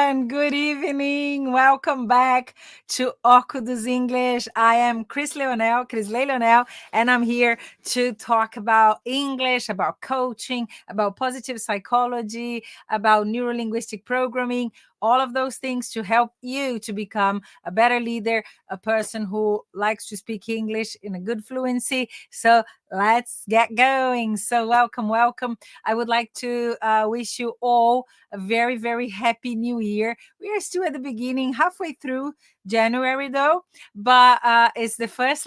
everyone. Good evening. Welcome back to Óculos English. I am Crisley Leonel, and I'm here to talk about English, about coaching, about positive psychology, about neurolinguistic programming, all of those things to help you to become a better leader, a person who likes to speak English in a good fluency. So let's get going. So welcome. I would like to wish you all a very, very happy new year. We are still at the beginning, halfway through January though, but it's the first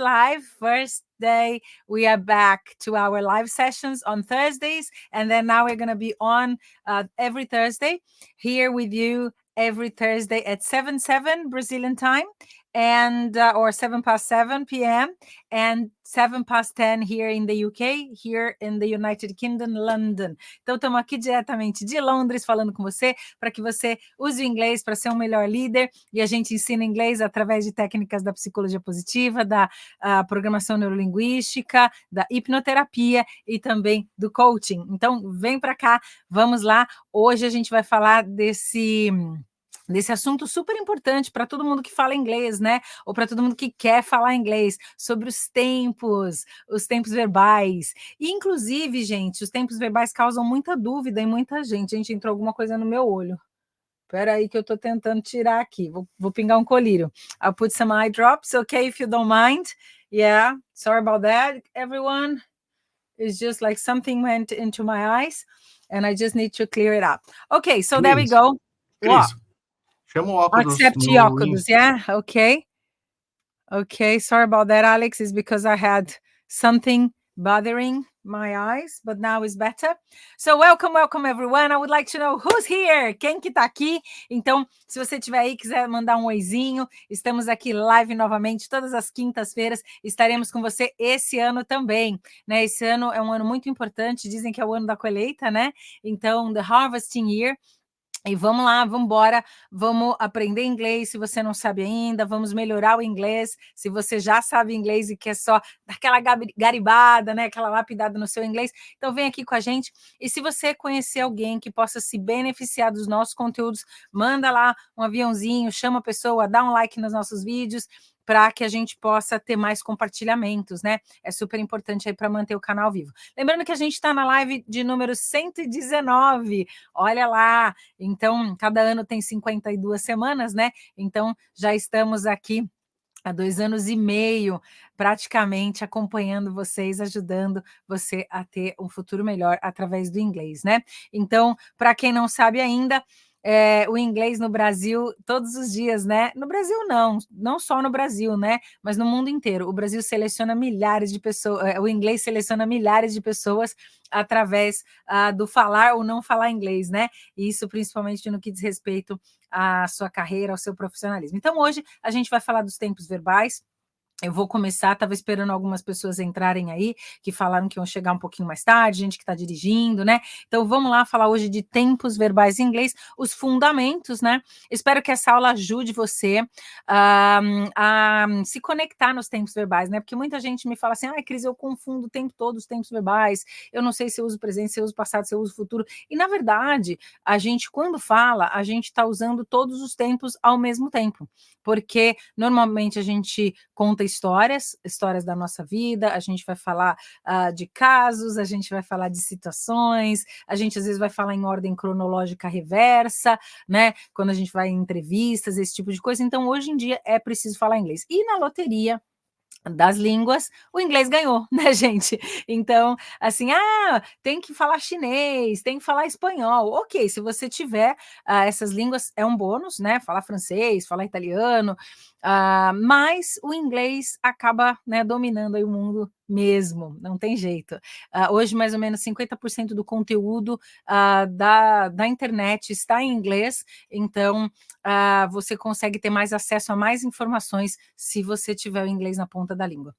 day. We are back to our live sessions on Thursdays, and then now we're going to be on every Thursday here with you every Thursday at 7 Brazilian time, and or 7 past 7 p.m. and 10 here in the UK, here in the United Kingdom, London. Então, estamos aqui diretamente de Londres falando com você para que você use o inglês para ser um melhor líder, e a gente ensina inglês através de técnicas da psicologia positiva, da programação neurolinguística, da hipnoterapia e também do coaching. Então, vem para cá, vamos lá. Hoje a gente vai falar desse assunto super importante para todo mundo que fala inglês, né? Ou para todo mundo que quer falar inglês, sobre os tempos verbais. E, inclusive, gente, os tempos verbais causam muita dúvida em muita gente. Gente, entrou alguma coisa no meu olho. Espera aí que eu estou tentando tirar aqui. Vou pingar um colírio. I'll put some eye drops, okay, if you don't mind. Yeah, sorry about that, everyone. It's just like something went into my eyes, and I just need to clear it up. Okay, so there we go. Cris, chama o óculos. Accept óculos, yeah? Okay. Okay, sorry about that, Alex. It's because I had something bothering my eyes, but now it's better. So welcome everyone. I would like to know who's here. Quem que tá aqui? Então, se você tiver aí, quiser mandar um oizinho, estamos aqui live novamente, todas as quintas-feiras, estaremos com você esse ano também, né? Esse ano é um ano muito importante, dizem que é o ano da colheita, né? Então, the harvesting year. E vamos lá, vamos embora, vamos aprender inglês se você não sabe ainda, vamos melhorar o inglês, se você já sabe inglês e quer só dar aquela garibada, né, aquela lapidada no seu inglês, então vem aqui com a gente. E se você conhecer alguém que possa se beneficiar dos nossos conteúdos, manda lá um aviãozinho, chama a pessoa, dá um like nos nossos vídeos, para que a gente possa ter mais compartilhamentos, né? É super importante aí para manter o canal vivo. Lembrando que a gente está na live de número 119, olha lá. Então, cada ano tem 52 semanas, né? Então, já estamos aqui há 2 anos e meio, praticamente acompanhando vocês, ajudando você a ter um futuro melhor através do inglês, né? Então, para quem não sabe ainda, o inglês no Brasil, todos os dias, né? No Brasil não só no Brasil, né? Mas no mundo inteiro. O Brasil seleciona milhares de pessoas, o inglês seleciona milhares de pessoas através do falar ou não falar inglês, né? E isso principalmente no que diz respeito à sua carreira, ao seu profissionalismo. Então, hoje a gente vai falar dos tempos verbais. Eu vou começar, estava esperando algumas pessoas entrarem aí, que falaram que iam chegar um pouquinho mais tarde, gente que está dirigindo, né? Então, vamos lá falar hoje de tempos verbais em inglês, os fundamentos, né? Espero que essa aula ajude você a se conectar nos tempos verbais, né? Porque muita gente me fala assim, Cris, eu confundo o tempo todo os tempos verbais, eu não sei se eu uso presente, se eu uso passado, se eu uso futuro. E, na verdade, a gente, quando fala, a gente está usando todos os tempos ao mesmo tempo, porque, normalmente, a gente conta histórias da nossa vida, a gente vai falar de casos, a gente vai falar de situações, a gente às vezes vai falar em ordem cronológica reversa, né? Quando a gente vai em entrevistas, esse tipo de coisa. Então, hoje em dia, é preciso falar inglês. E na loteria das línguas, o inglês ganhou, né, gente? Então, assim, tem que falar chinês, tem que falar espanhol. Ok, se você tiver essas línguas, é um bônus, né? Falar francês, falar italiano, mas o inglês acaba, né, dominando aí o mundo mesmo, não tem jeito. Hoje, mais ou menos 50% do conteúdo da internet está em inglês, então você consegue ter mais acesso a mais informações se você tiver o inglês na ponta da língua.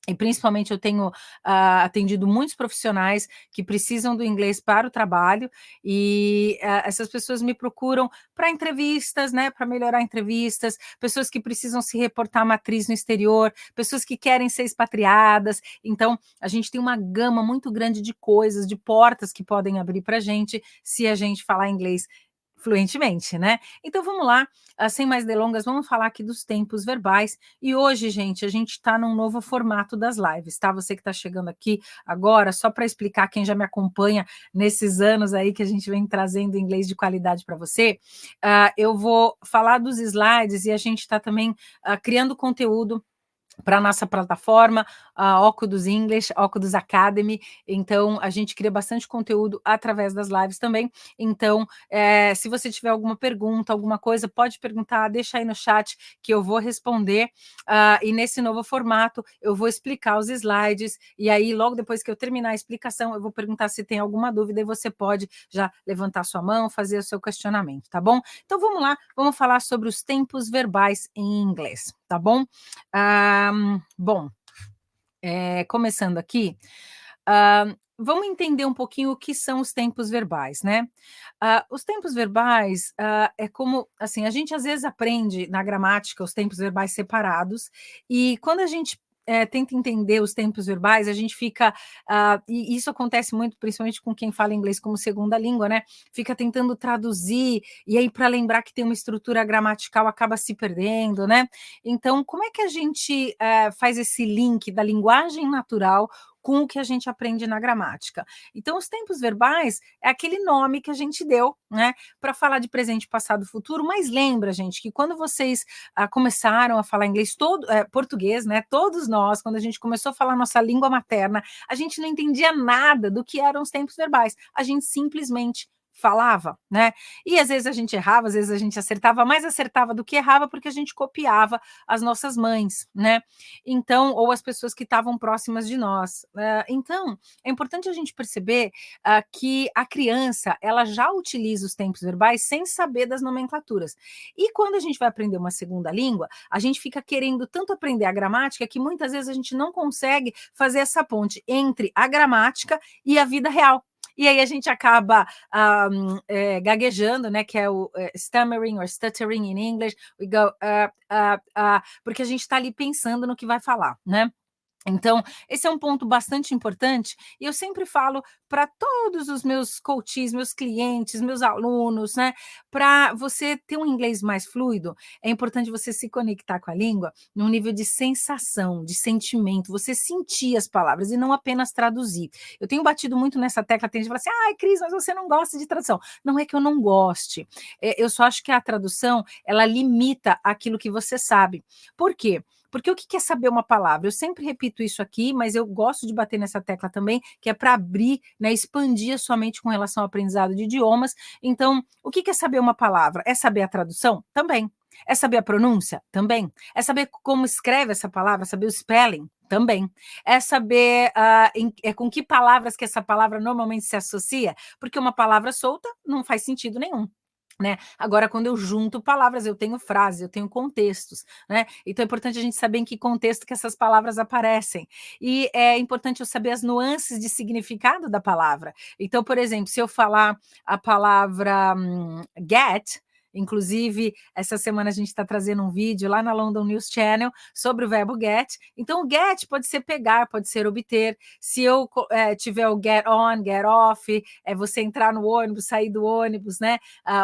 E principalmente eu tenho atendido muitos profissionais que precisam do inglês para o trabalho, e essas pessoas me procuram para entrevistas, né, para melhorar entrevistas, pessoas que precisam se reportar à matriz no exterior, pessoas que querem ser expatriadas. Então, a gente tem uma gama muito grande de coisas, de portas que podem abrir para a gente, se a gente falar inglês fluentemente, né? Então vamos lá, sem mais delongas, vamos falar aqui dos tempos verbais. E hoje, gente, a gente está num novo formato das lives, tá? Você que está chegando aqui agora, só para explicar, quem já me acompanha nesses anos aí que a gente vem trazendo inglês de qualidade para você, eu vou falar dos slides e a gente está também criando conteúdo para a nossa plataforma, a Óculos English, Óculos Academy. Então, a gente cria bastante conteúdo através das lives também. Então, se você tiver alguma pergunta, alguma coisa, pode perguntar, deixa aí no chat que eu vou responder. E nesse novo formato, eu vou explicar os slides, e aí, logo depois que eu terminar a explicação, eu vou perguntar se tem alguma dúvida, e você pode já levantar sua mão, fazer o seu questionamento, tá bom? Então, vamos lá, vamos falar sobre os tempos verbais em inglês, tá bom? Bom, começando aqui, vamos entender um pouquinho o que são os tempos verbais, né? Os tempos verbais é como, assim, a gente às vezes aprende na gramática os tempos verbais separados, e quando a gente tenta entender os tempos verbais, a gente fica, e isso acontece muito, principalmente com quem fala inglês como segunda língua, né? Fica tentando traduzir, e aí para lembrar que tem uma estrutura gramatical acaba se perdendo, né? Então, como é que a gente faz esse link da linguagem natural com o que a gente aprende na gramática? Então, os tempos verbais é aquele nome que a gente deu, né, para falar de presente, passado, futuro, mas lembra, gente, que quando vocês começaram a falar inglês, português, né, todos nós, quando a gente começou a falar nossa língua materna, a gente não entendia nada do que eram os tempos verbais, a gente simplesmente falava, né? E às vezes a gente errava, às vezes a gente acertava, mais acertava do que errava, porque a gente copiava as nossas mães, né? Então, ou as pessoas que estavam próximas de nós. Então, é importante a gente perceber que a criança, ela já utiliza os tempos verbais sem saber das nomenclaturas. E quando a gente vai aprender uma segunda língua, a gente fica querendo tanto aprender a gramática que muitas vezes a gente não consegue fazer essa ponte entre a gramática e a vida real. E aí a gente acaba gaguejando, né? Que é o stammering or stuttering in English. We go, porque a gente está ali pensando no que vai falar, né? Então, esse é um ponto bastante importante, e eu sempre falo para todos os meus coaches, meus clientes, meus alunos, né? Para você ter um inglês mais fluido, é importante você se conectar com a língua num nível de sensação, de sentimento, você sentir as palavras e não apenas traduzir. Eu tenho batido muito nessa tecla, tem gente que fala assim, ai, Cris, mas você não gosta de tradução. Não é que eu não goste, eu só acho que a tradução, ela limita aquilo que você sabe. Por quê? Porque o que é saber uma palavra? Eu sempre repito isso aqui, mas eu gosto de bater nessa tecla também, que é para abrir, né, expandir a sua mente com relação ao aprendizado de idiomas. Então, o que é saber uma palavra? É saber a tradução? Também. É saber a pronúncia? Também. É saber como escreve essa palavra, saber o spelling? Também. É saber com que palavras que essa palavra normalmente se associa, porque uma palavra solta não faz sentido nenhum. Né? Agora, quando eu junto palavras, eu tenho frases, eu tenho contextos, né? Então é importante a gente saber em que contexto que essas palavras aparecem. E é importante eu saber as nuances de significado da palavra. Então, por exemplo, se eu falar a palavra get, inclusive, essa semana a gente está trazendo um vídeo lá na London News Channel sobre o verbo get. Então, o get pode ser pegar, pode ser obter. Se eu tiver o get on, get off, é você entrar no ônibus, sair do ônibus, né?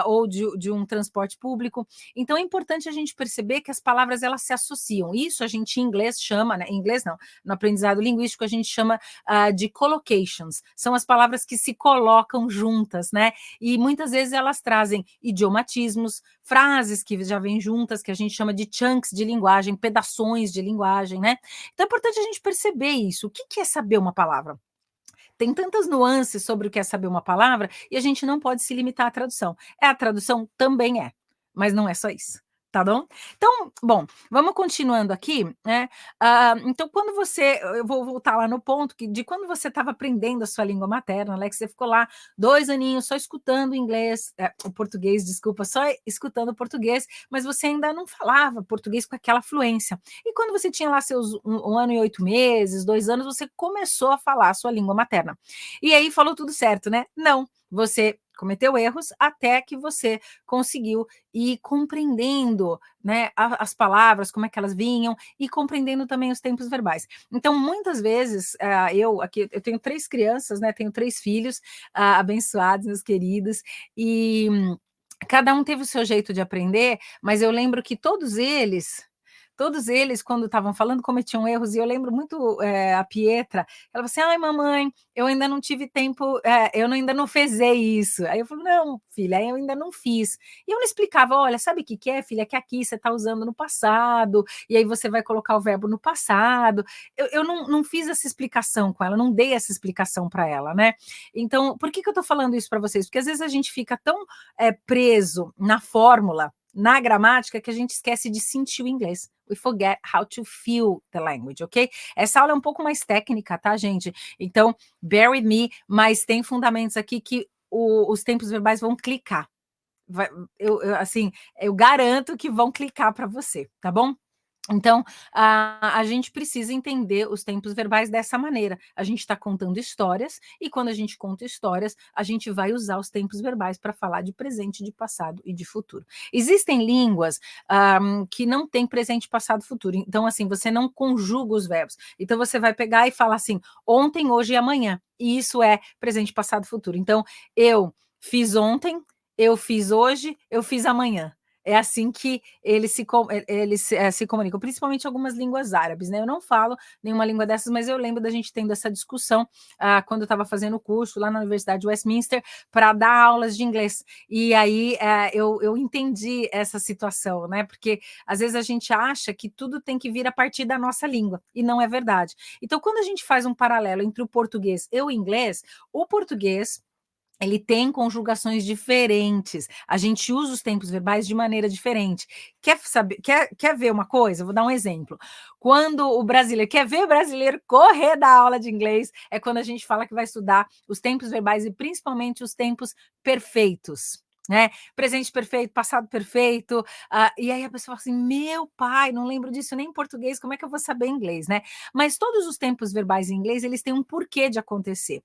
Ou de um transporte público. Então, é importante a gente perceber que as palavras, elas se associam. Isso a gente em inglês chama, né? Em inglês não, no aprendizado linguístico a gente chama de collocations. São as palavras que se colocam juntas, né? E muitas vezes elas trazem idiomatismos, frases que já vêm juntas, que a gente chama de chunks de linguagem, pedaços de linguagem, né? Então é importante a gente perceber isso. O que é saber uma palavra? Tem tantas nuances sobre o que é saber uma palavra e a gente não pode se limitar à tradução. A tradução também é, mas não é só isso. Tá bom? Então, bom, vamos continuando aqui, né? Então, quando eu vou voltar lá no ponto de quando você estava aprendendo a sua língua materna, Alex, você ficou lá 2 aninhos só escutando o português, desculpa, só escutando o português, mas você ainda não falava português com aquela fluência. E quando você tinha lá seus 1 ano e 8 meses, 2 anos, você começou a falar a sua língua materna. E aí falou tudo certo, né? Não, você cometeu erros até que você conseguiu ir compreendendo, né, as palavras, como é que elas vinham, e compreendendo também os tempos verbais. Então, muitas vezes, eu tenho 3 crianças, né, tenho 3 filhos abençoados, meus queridos, e cada um teve o seu jeito de aprender, mas eu lembro que todos eles, quando estavam falando, cometiam erros, e eu lembro muito a Pietra, ela falou assim, ai mamãe, eu ainda não tive tempo, eu ainda não fezei isso. Aí eu falo, não, filha, eu ainda não fiz. E eu não explicava, olha, sabe o que é, filha? Que aqui você está usando no passado, e aí você vai colocar o verbo no passado. Eu não fiz essa explicação com ela, não dei essa explicação para ela, né? Então, por que eu estou falando isso para vocês? Porque às vezes a gente fica tão preso na fórmula, na gramática, que a gente esquece de sentir o inglês. We forget how to feel the language, ok? Essa aula é um pouco mais técnica, tá, gente? Então, bear with me, mas tem fundamentos aqui que os tempos verbais vão clicar. Eu garanto que vão clicar para você, tá bom? Então, a gente precisa entender os tempos verbais dessa maneira. A gente está contando histórias, e quando a gente conta histórias, a gente vai usar os tempos verbais para falar de presente, de passado e de futuro. Existem línguas que não têm presente, passado, futuro. Então, assim, você não conjuga os verbos. Então, você vai pegar e falar assim, ontem, hoje e amanhã. E isso é presente, passado, futuro. Então, eu fiz ontem, eu fiz hoje, eu fiz amanhã. É assim que eles se comunicam, principalmente algumas línguas árabes, né? Eu não falo nenhuma língua dessas, mas eu lembro da gente tendo essa discussão quando eu estava fazendo o curso lá na Universidade de Westminster para dar aulas de inglês. E aí eu entendi essa situação, né? Porque às vezes a gente acha que tudo tem que vir a partir da nossa língua, e não é verdade. Então, quando a gente faz um paralelo entre o português e o inglês, o português ele tem conjugações diferentes. A gente usa os tempos verbais de maneira diferente. Quer ver uma coisa? Vou dar um exemplo. Quando o brasileiro quer ver o brasileiro correr da aula de inglês, é quando a gente fala que vai estudar os tempos verbais e principalmente os tempos perfeitos. Né? Presente perfeito, passado perfeito, e aí a pessoa fala assim, meu pai, não lembro disso nem em português, como é que eu vou saber inglês, né? Mas todos os tempos verbais em inglês, eles têm um porquê de acontecer,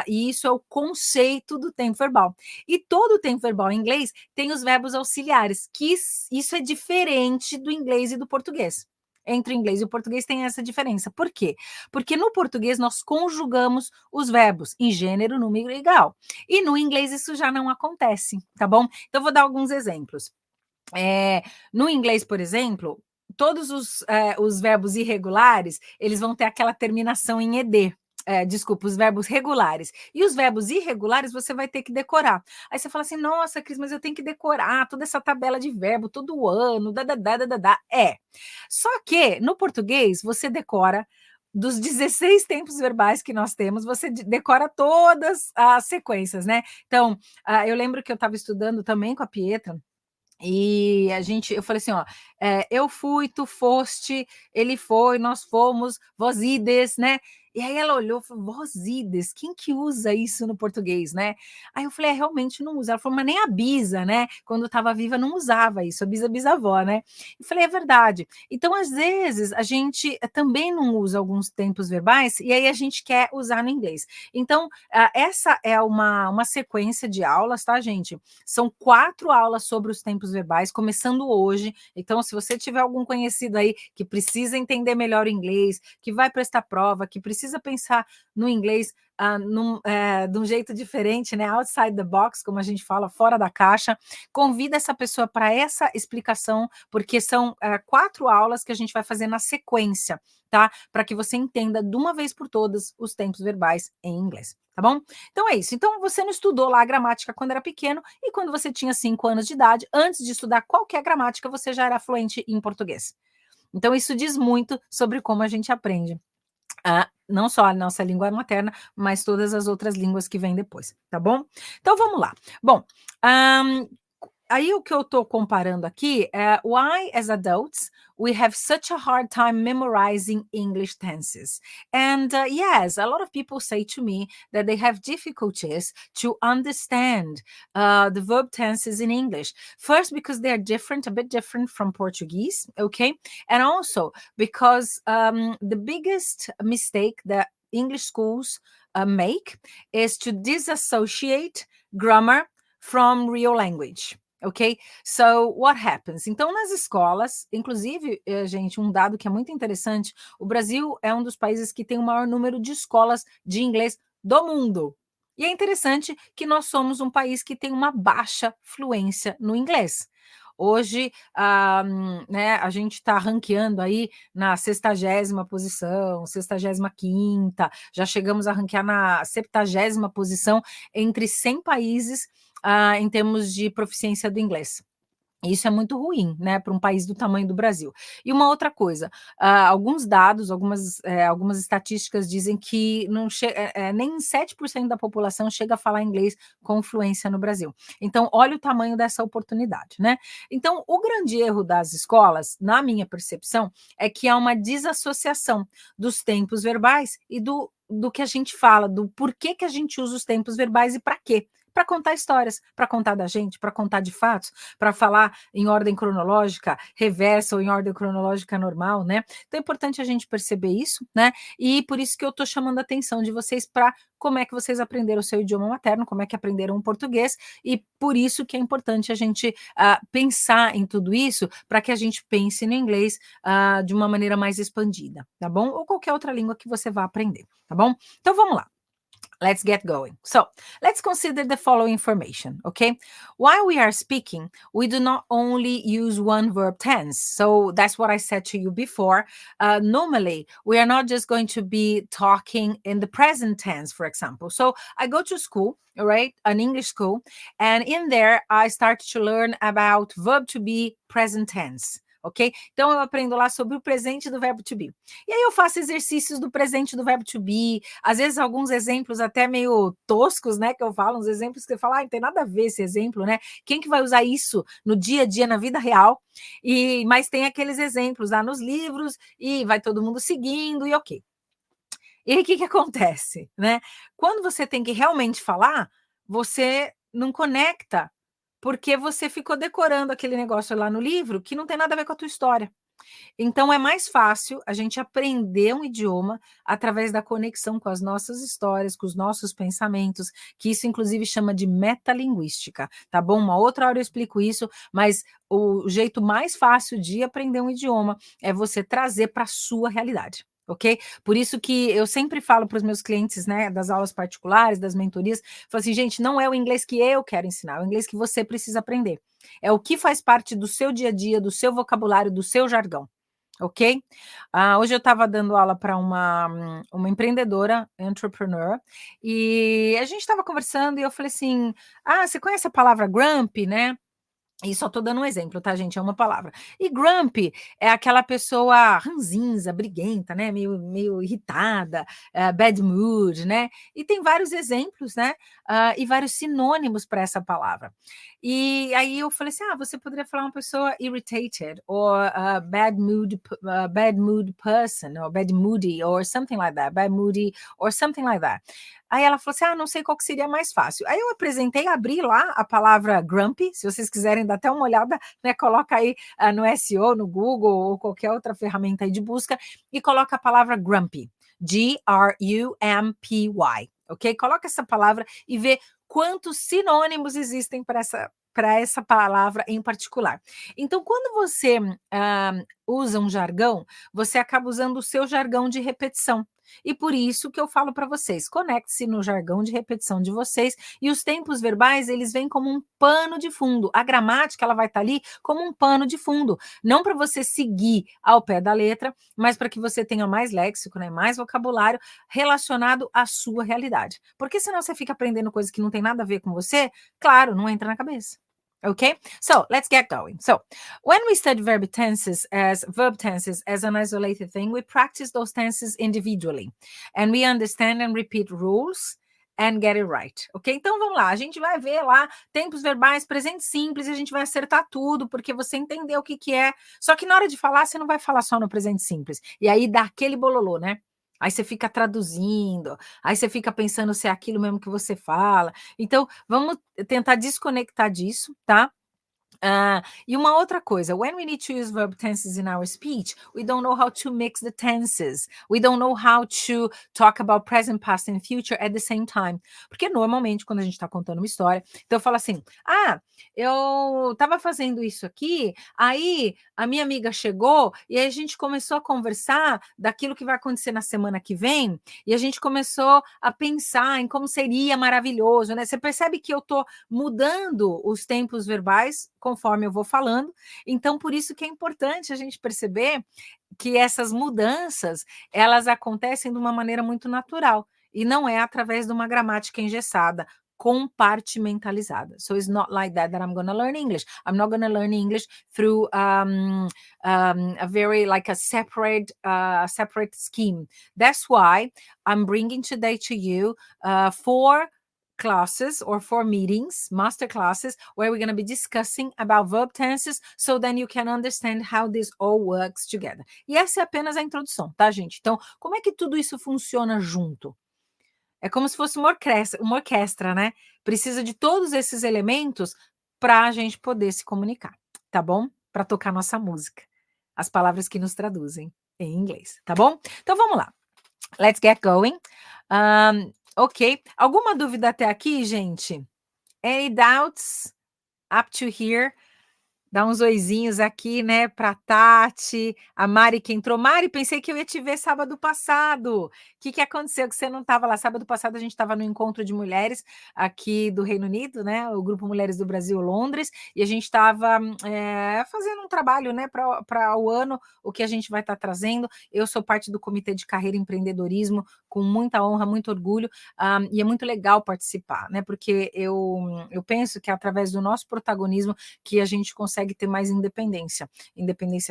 e isso é o conceito do tempo verbal. E todo o tempo verbal em inglês tem os verbos auxiliares, que isso é diferente do inglês e do português. Entre o inglês e o português tem essa diferença. Por quê? Porque no português nós conjugamos os verbos em gênero, número e grau. E no inglês isso já não acontece, tá bom? Então, vou dar alguns exemplos. No inglês, por exemplo, todos os verbos irregulares, eles vão ter aquela terminação em ed. Desculpa, os verbos regulares. E os verbos irregulares você vai ter que decorar. Aí você fala assim, nossa, Cris, mas eu tenho que decorar toda essa tabela de verbo todo ano, Só que, no português, você decora dos 16 tempos verbais que nós temos, você decora todas as sequências, né? Então, eu lembro que eu estava estudando também com a Pietra, e eu falei assim, ó, eu fui, tu foste, ele foi, nós fomos, vós ides, né? E aí ela olhou e falou, vós ides, quem que usa isso no português, né? Aí eu falei, realmente não usa. Ela falou, mas nem a Bisa, né? Quando estava viva não usava isso, a bisavó, né? Eu falei, é verdade. Então, às vezes, a gente também não usa alguns tempos verbais, e aí a gente quer usar no inglês. Então, essa é uma sequência de aulas, tá, gente? São 4 aulas sobre os tempos verbais, começando hoje. Então, se você tiver algum conhecido aí que precisa entender melhor o inglês, que vai prestar prova, que precisa pensar no inglês de um jeito diferente, né? Outside the box, como a gente fala, fora da caixa, convida essa pessoa para essa explicação, porque são 4 aulas que a gente vai fazer na sequência, tá? Para que você entenda de uma vez por todas os tempos verbais em inglês, tá bom? Então é isso. Então você não estudou lá a gramática quando era pequeno, e quando você tinha 5 anos de idade, antes de estudar qualquer gramática, você já era fluente em português. Então isso diz muito sobre como a gente aprende. Não só a nossa língua materna, mas todas as outras línguas que vêm depois, tá bom? Então vamos lá. Bom, aí o que eu estou comparando aqui é why, as adults, we have such a hard time memorizing English tenses. And yes, a lot of people say to me that they have difficulties to understand the verb tenses in English. First, because they are different, a bit different from Portuguese, okay? And also because the biggest mistake that English schools make is to disassociate grammar from real language. Ok? So, what happens? Então, nas escolas, inclusive, gente, um dado que é muito interessante, o Brasil é um dos países que tem o maior número de escolas de inglês do mundo. E é interessante que nós somos um país que tem uma baixa fluência no inglês. Hoje, né, a gente está ranqueando aí na 60ª posição, 65ª, já chegamos a ranquear na 70ª posição entre 100 países em termos de proficiência do inglês. Isso é muito ruim, né, para um país do tamanho do Brasil. E uma outra coisa, alguns dados, algumas estatísticas dizem que não nem 7% da população chega a falar inglês com fluência no Brasil. Então, olha o tamanho dessa oportunidade, né? Então, o grande erro das escolas, na minha percepção, é que há uma desassociação dos tempos verbais e do que a gente fala, do porquê que a gente usa os tempos verbais e para quê. Para contar histórias, para contar da gente, para contar de fatos, para falar em ordem cronológica reversa ou em ordem cronológica normal, né? Então é importante a gente perceber isso, né? E por isso que eu estou chamando a atenção de vocês para como é que vocês aprenderam o seu idioma materno, como é que aprenderam o português, e por isso que é importante a gente pensar em tudo isso, para que a gente pense no inglês de uma maneira mais expandida, tá bom? Ou qualquer outra língua que você vá aprender, tá bom? Então vamos lá. Let's get going. So let's consider the following information, okay? While we are speaking, we do not only use one verb tense. So that's what I said to you before. Normally, we are not just going to be talking in the present tense, for example. So I go to school, all right, an English school, and in there I start to learn about verb to be present tense. Ok? Então eu aprendo lá sobre o presente do verbo to be. E aí eu faço exercícios do presente do verbo to be, às vezes alguns exemplos até meio toscos, né, que eu falo, uns exemplos que você fala, não tem nada a ver esse exemplo, né? Quem que vai usar isso no dia a dia, na vida real? Mas tem aqueles exemplos lá nos livros e vai todo mundo seguindo e ok. E aí o que acontece, né? Quando você tem que realmente falar, você não conecta, porque você ficou decorando aquele negócio lá no livro que não tem nada a ver com a tua história. Então é mais fácil a gente aprender um idioma através da conexão com as nossas histórias, com os nossos pensamentos, que isso inclusive chama de metalinguística, tá bom? Uma outra hora eu explico isso, mas o jeito mais fácil de aprender um idioma é você trazer para a sua realidade. Ok? Por isso que eu sempre falo para os meus clientes, né, das aulas particulares, das mentorias, falo assim, gente, não é o inglês que eu quero ensinar, é o inglês que você precisa aprender. É o que faz parte do seu dia a dia, do seu vocabulário, do seu jargão. Ok? Hoje eu estava dando aula para uma empreendedora, entrepreneur, e a gente estava conversando e eu falei assim: você conhece a palavra grumpy, né? E só estou dando um exemplo, tá, gente? É uma palavra. E grumpy é aquela pessoa ranzinza, briguenta, né? Meio irritada, bad mood, né? E tem vários exemplos, né? E vários sinônimos para essa palavra. E aí eu falei assim: você poderia falar uma pessoa irritated, or bad mood person, or bad moody, or something like that, bad moody, or something like that. Aí ela falou assim: não sei qual que seria mais fácil. Aí eu apresentei, abri lá a palavra grumpy, se vocês quiserem dar até uma olhada, né, coloca aí no SEO, no Google ou qualquer outra ferramenta aí de busca e coloca a palavra grumpy, Grumpy, ok? Coloca essa palavra e vê quantos sinônimos existem para essa palavra em particular. Então, quando você usa um jargão, você acaba usando o seu jargão de repetição. E por isso que eu falo para vocês, conecte-se no jargão de repetição de vocês, e os tempos verbais, eles vêm como um pano de fundo. A gramática, ela vai estar ali como um pano de fundo, não para você seguir ao pé da letra, mas para que você tenha mais léxico, né, mais vocabulário relacionado à sua realidade. Porque senão você fica aprendendo coisas que não tem nada a ver com você, claro, não entra na cabeça. Okay, so let's get going. So when we study verb tenses as an isolated thing, we practice those tenses individually, and we understand and repeat rules and get it right. Ok? Então vamos lá, a gente vai ver lá tempos verbais, presente simples, e a gente vai acertar tudo, porque você entendeu o que é. Só que na hora de falar, você não vai falar só no presente simples. E aí dá aquele bololô, né? Aí você fica traduzindo, aí você fica pensando se é aquilo mesmo que você fala. Então, vamos tentar desconectar disso, tá? E uma outra coisa, when we need to use verb tenses in our speech, we don't know how to mix the tenses. We don't know how to talk about present, past and future at the same time. Porque normalmente, quando a gente está contando uma história, então eu falo assim, eu estava fazendo isso aqui, aí a minha amiga chegou e aí a gente começou a conversar daquilo que vai acontecer na semana que vem, e a gente começou a pensar em como seria maravilhoso, né? Você percebe que eu estou mudando os tempos verbais conforme eu vou falando, então por isso que é importante a gente perceber que essas mudanças, elas acontecem de uma maneira muito natural, e não é através de uma gramática engessada, compartimentalizada. So it's not like that I'm going to learn English. I'm not going to learn English through a very like a separate scheme. That's why I'm bringing today to you 4 classes or 4 meetings, master classes, where we're going to be discussing about verb tenses, so then you can understand how this all works together. E essa é apenas a introdução, tá, gente? Então, como é que tudo isso funciona junto? É como se fosse uma orquestra, né? Precisa de todos esses elementos para a gente poder se comunicar, tá bom? Para tocar nossa música, as palavras que nos traduzem em inglês, tá bom? Então, vamos lá. Let's get going. Ok. Alguma dúvida até aqui, gente? Any doubts up to here? Dá uns oizinhos aqui, né, para Tati, a Mari que entrou. Mari, pensei que eu ia te ver sábado passado. O que aconteceu que você não estava lá? Sábado passado a gente estava no encontro de mulheres aqui do Reino Unido, né, o Grupo Mulheres do Brasil Londres, e a gente estava fazendo um trabalho, né, para o ano, o que a gente vai estar trazendo. Eu sou parte do Comitê de Carreira e Empreendedorismo, com muita honra, muito orgulho, e é muito legal participar, né, porque eu penso que é através do nosso protagonismo que a gente consegue ter mais independência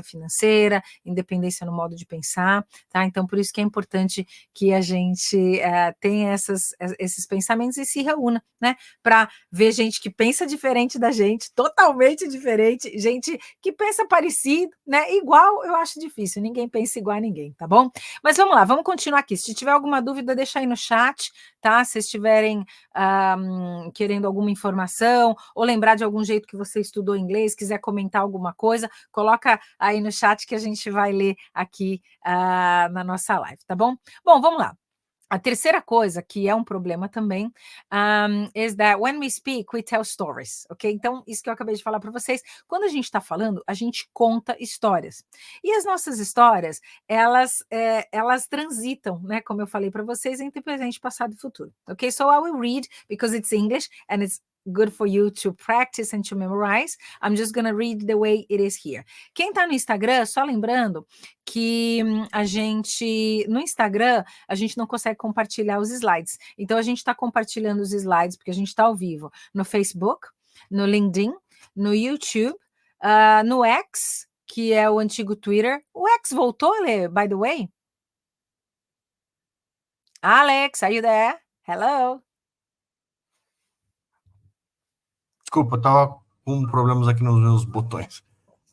financeira, independência no modo de pensar, tá? Então, por isso que é importante que a gente tenha esses pensamentos e se reúna, né? Para ver gente que pensa diferente da gente, totalmente diferente, gente que pensa parecido, né? Igual, eu acho difícil, ninguém pensa igual a ninguém, tá bom? Mas vamos lá, vamos continuar aqui. Se tiver alguma dúvida, deixa aí no chat, tá? Se estiverem querendo alguma informação, ou lembrar de algum jeito que você estudou inglês, quiser comentar alguma coisa, coloca aí no chat que a gente vai ler aqui na nossa live, tá bom? Bom, vamos lá. A terceira coisa, que é um problema também, is that when we speak, we tell stories, ok? Então, isso que eu acabei de falar para vocês, quando a gente está falando, a gente conta histórias. E as nossas histórias, elas transitam, né? Como eu falei para vocês, entre presente, passado e futuro, ok? So I will read, because it's English, and it's good for you to practice and to memorize. I'm just going to read the way it is here. Quem está no Instagram, só lembrando que no Instagram, a gente não consegue compartilhar os slides. Então, a gente está compartilhando os slides, porque a gente está ao vivo no Facebook, no LinkedIn, no YouTube, no X, que é o antigo Twitter. O X voltou, Lê, by the way? Alex, are you there? Hello? Desculpa, eu tava com problemas aqui nos meus botões.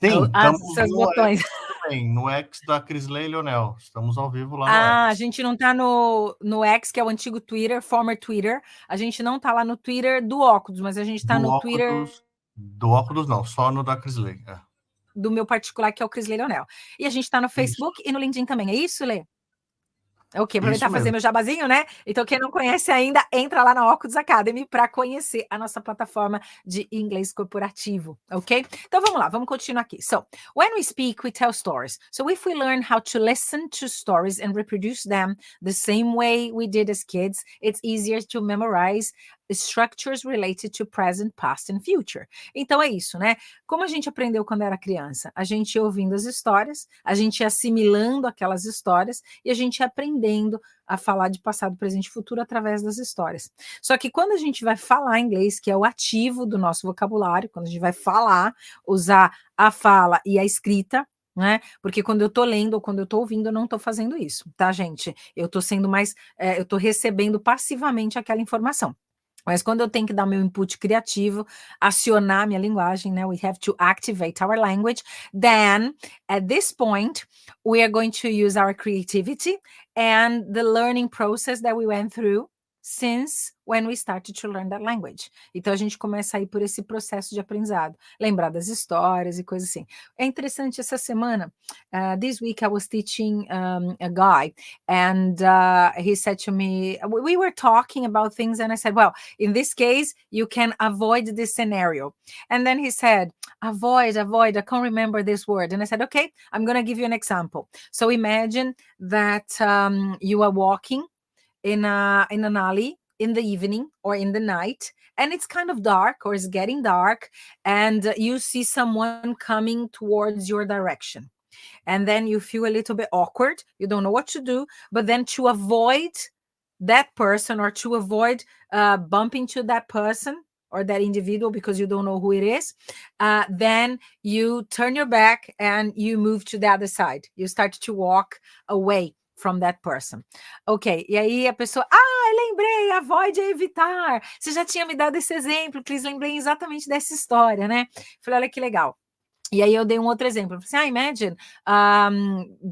Sim, estamos seus botões. Também, no X da Crisley e Leonel. Estamos ao vivo lá no X. A gente não está no X, que é o antigo Twitter, former Twitter. A gente não está lá no Twitter do Óculos, mas a gente está no Twitter... Do Óculos não, só no da Crisley. Do meu particular, que é o Crisley Leonel. E a gente está no Facebook e no LinkedIn também. É isso, Lê? Ok, aproveitar e fazer meu jabazinho, né? Então, quem não conhece ainda, entra lá na Óculos Academy para conhecer a nossa plataforma de inglês corporativo, ok? Então, vamos lá, vamos continuar aqui. So, when we speak, we tell stories. So, if we learn how to listen to stories and reproduce them the same way we did as kids, it's easier to memorize structures related to present, past and future. Então é isso, né? Como a gente aprendeu quando era criança? A gente ia ouvindo as histórias, a gente ia assimilando aquelas histórias e a gente ia aprendendo a falar de passado, presente e futuro através das histórias. Só que quando a gente vai falar inglês, que é o ativo do nosso vocabulário, quando a gente vai falar, usar a fala e a escrita, né? Porque quando eu tô lendo ou quando eu tô ouvindo, eu não tô fazendo isso, tá, gente? Eu tô sendo mais, eu tô recebendo passivamente aquela informação. Mas quando eu tenho que dar meu input criativo, acionar minha linguagem, né? We have to activate our language. Then, at this point, we are going to use our creativity and the learning process that we went through since when we started to learn that language. Então a gente começa a ir por esse processo de aprendizado, lembrar das histórias e coisas assim. É interessante essa semana, this week I was teaching a guy, and he said to me, we were talking about things, and I said, well, in this case, you can avoid this scenario. And then he said, avoid, I can't remember this word. And I said, okay, I'm going to give you an example. So imagine that you are walking in an alley in the evening or in the night, and it's kind of dark, or it's getting dark, and you see someone coming towards your direction. And then you feel a little bit awkward. You don't know what to do, but then to avoid that person, or to avoid bumping to that person or that individual because you don't know who it is, then you turn your back and you move to the other side. You start to walk away from that person. Ok, e aí a pessoa, lembrei, avoid é evitar. Você já tinha me dado esse exemplo, Cris, lembrei exatamente dessa história, né? Falei, olha que legal. E aí eu dei um outro exemplo. Eu falei, imagine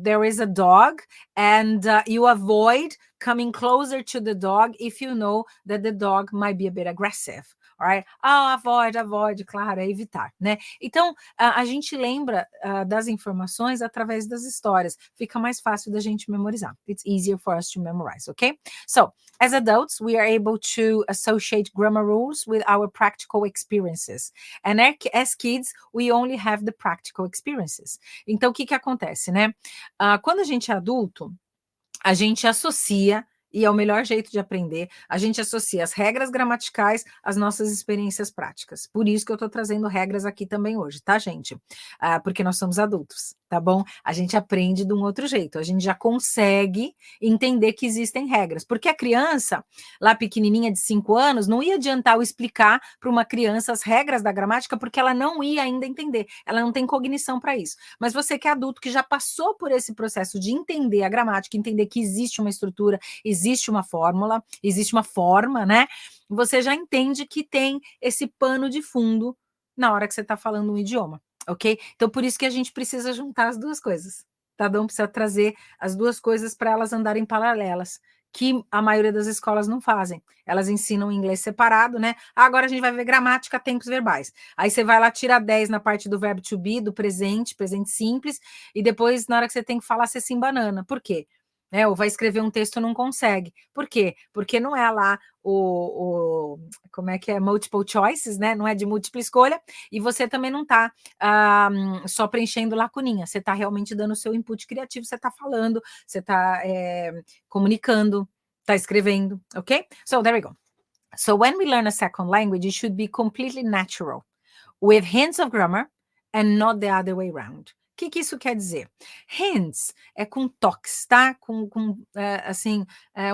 there is a dog and you avoid coming closer to the dog if you know that the dog might be a bit aggressive. Right? Avoid, claro, é evitar, né? Então, a gente lembra das informações através das histórias. Fica mais fácil da gente memorizar. It's easier for us to memorize, okay? So, as adults, we are able to associate grammar rules with our practical experiences. And as kids, we only have the practical experiences. Então, o que acontece, né? Quando a gente é adulto, a gente associa, e é o melhor jeito de aprender, a gente associa as regras gramaticais às nossas experiências práticas. Por isso que eu estou trazendo regras aqui também hoje, tá, gente? Porque nós somos adultos, tá bom? A gente aprende de um outro jeito, a gente já consegue entender que existem regras. Porque a criança, lá pequenininha de 5 anos, não ia adiantar eu explicar para uma criança as regras da gramática, porque ela não ia ainda entender, ela não tem cognição para isso. Mas você que é adulto, que já passou por esse processo de entender a gramática, entender que existe uma estrutura, existe uma fórmula, existe uma forma, né? Você já entende que tem esse pano de fundo na hora que você está falando um idioma, ok? Então, por isso que a gente precisa juntar as duas coisas, tá bom? Precisa trazer as duas coisas para elas andarem paralelas, que a maioria das escolas não fazem. Elas ensinam inglês separado, né? Agora a gente vai ver gramática, tempos verbais. Aí você vai lá, tira 10 na parte do verbo to be, do presente simples, e depois, na hora que você tem que falar, você se embanana. Por quê? Ou vai escrever um texto, não consegue. Por quê? Porque não é lá como é que é? Multiple choices, né? Não é de múltipla escolha, e você também não está só preenchendo lacuninha, você está realmente dando o seu input criativo, você está falando, você está comunicando, está escrevendo, ok? So, there we go. So, when we learn a second language, it should be completely natural, with hints of grammar, and not the other way around. O que isso quer dizer? Hints é com toques, tá? Com assim,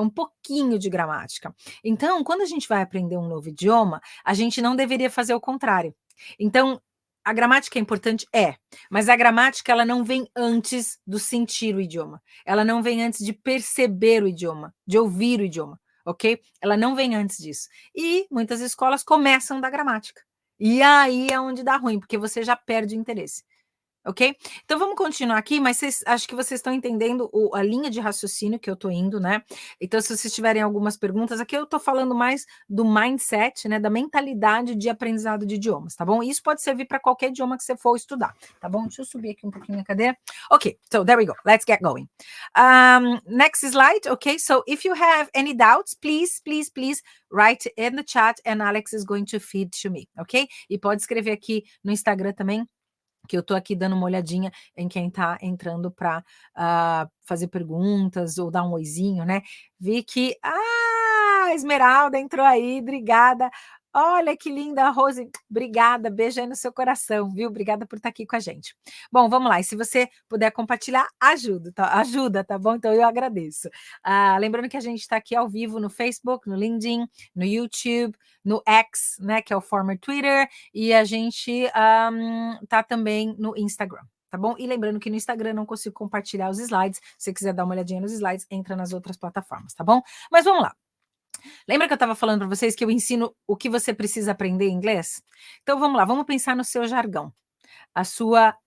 um pouquinho de gramática. Então, quando a gente vai aprender um novo idioma, a gente não deveria fazer o contrário. Então, a gramática é importante? Mas a gramática, ela não vem antes do sentir o idioma. Ela não vem antes de perceber o idioma, de ouvir o idioma, ok? Ela não vem antes disso. E muitas escolas começam da gramática. E aí é onde dá ruim, porque você já perde o interesse. Ok? Então vamos continuar aqui, mas acho que vocês estão entendendo a linha de raciocínio que eu estou indo, né? Então, se vocês tiverem algumas perguntas, aqui eu estou falando mais do mindset, né? Da mentalidade de aprendizado de idiomas, tá bom? Isso pode servir para qualquer idioma que você for estudar, tá bom? Deixa eu subir aqui um pouquinho a cadeira. Ok, so there we go. Let's get going. Next slide, ok? So if you have any doubts, please write in the chat and Alex is going to feed to me, ok? E pode escrever aqui no Instagram também, que eu estou aqui dando uma olhadinha em quem está entrando para fazer perguntas ou dar um oizinho, né? Vi que a Esmeralda entrou aí, obrigada. Olha que linda, Rose, obrigada, beijo aí no seu coração, viu? Obrigada por estar aqui com a gente. Bom, vamos lá, e se você puder compartilhar, ajuda, tá bom? Então eu agradeço. Lembrando que a gente está aqui ao vivo no Facebook, no LinkedIn, no YouTube, no X, né, que é o former Twitter, e a gente tá também no Instagram, tá bom? E lembrando que no Instagram não consigo compartilhar os slides, se você quiser dar uma olhadinha nos slides, entra nas outras plataformas, tá bom? Mas vamos lá. Lembra que eu estava falando para vocês que eu ensino o que você precisa aprender em inglês? Então vamos lá, vamos pensar no seu jargão, a sua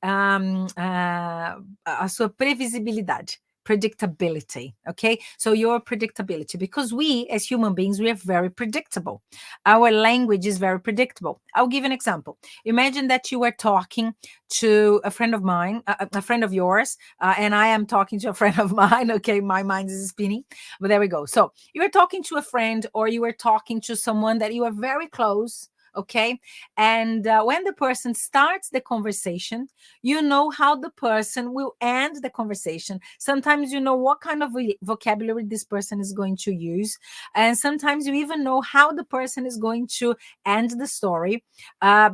previsibilidade. predictability, okay? So your predictability, because we as human beings, we are very predictable. Our language is very predictable. I'll give an example. Imagine that you are talking to a friend of mine, a friend of yours, and I am talking to a friend of mine, okay? My mind is spinning, but there we go. So you are talking to a friend, or you are talking to someone that you are very close, okay? And when the person starts the conversation, you know how the person will end the conversation. Sometimes you know what kind of vocabulary this person is going to use. And sometimes you even know how the person is going to end the story,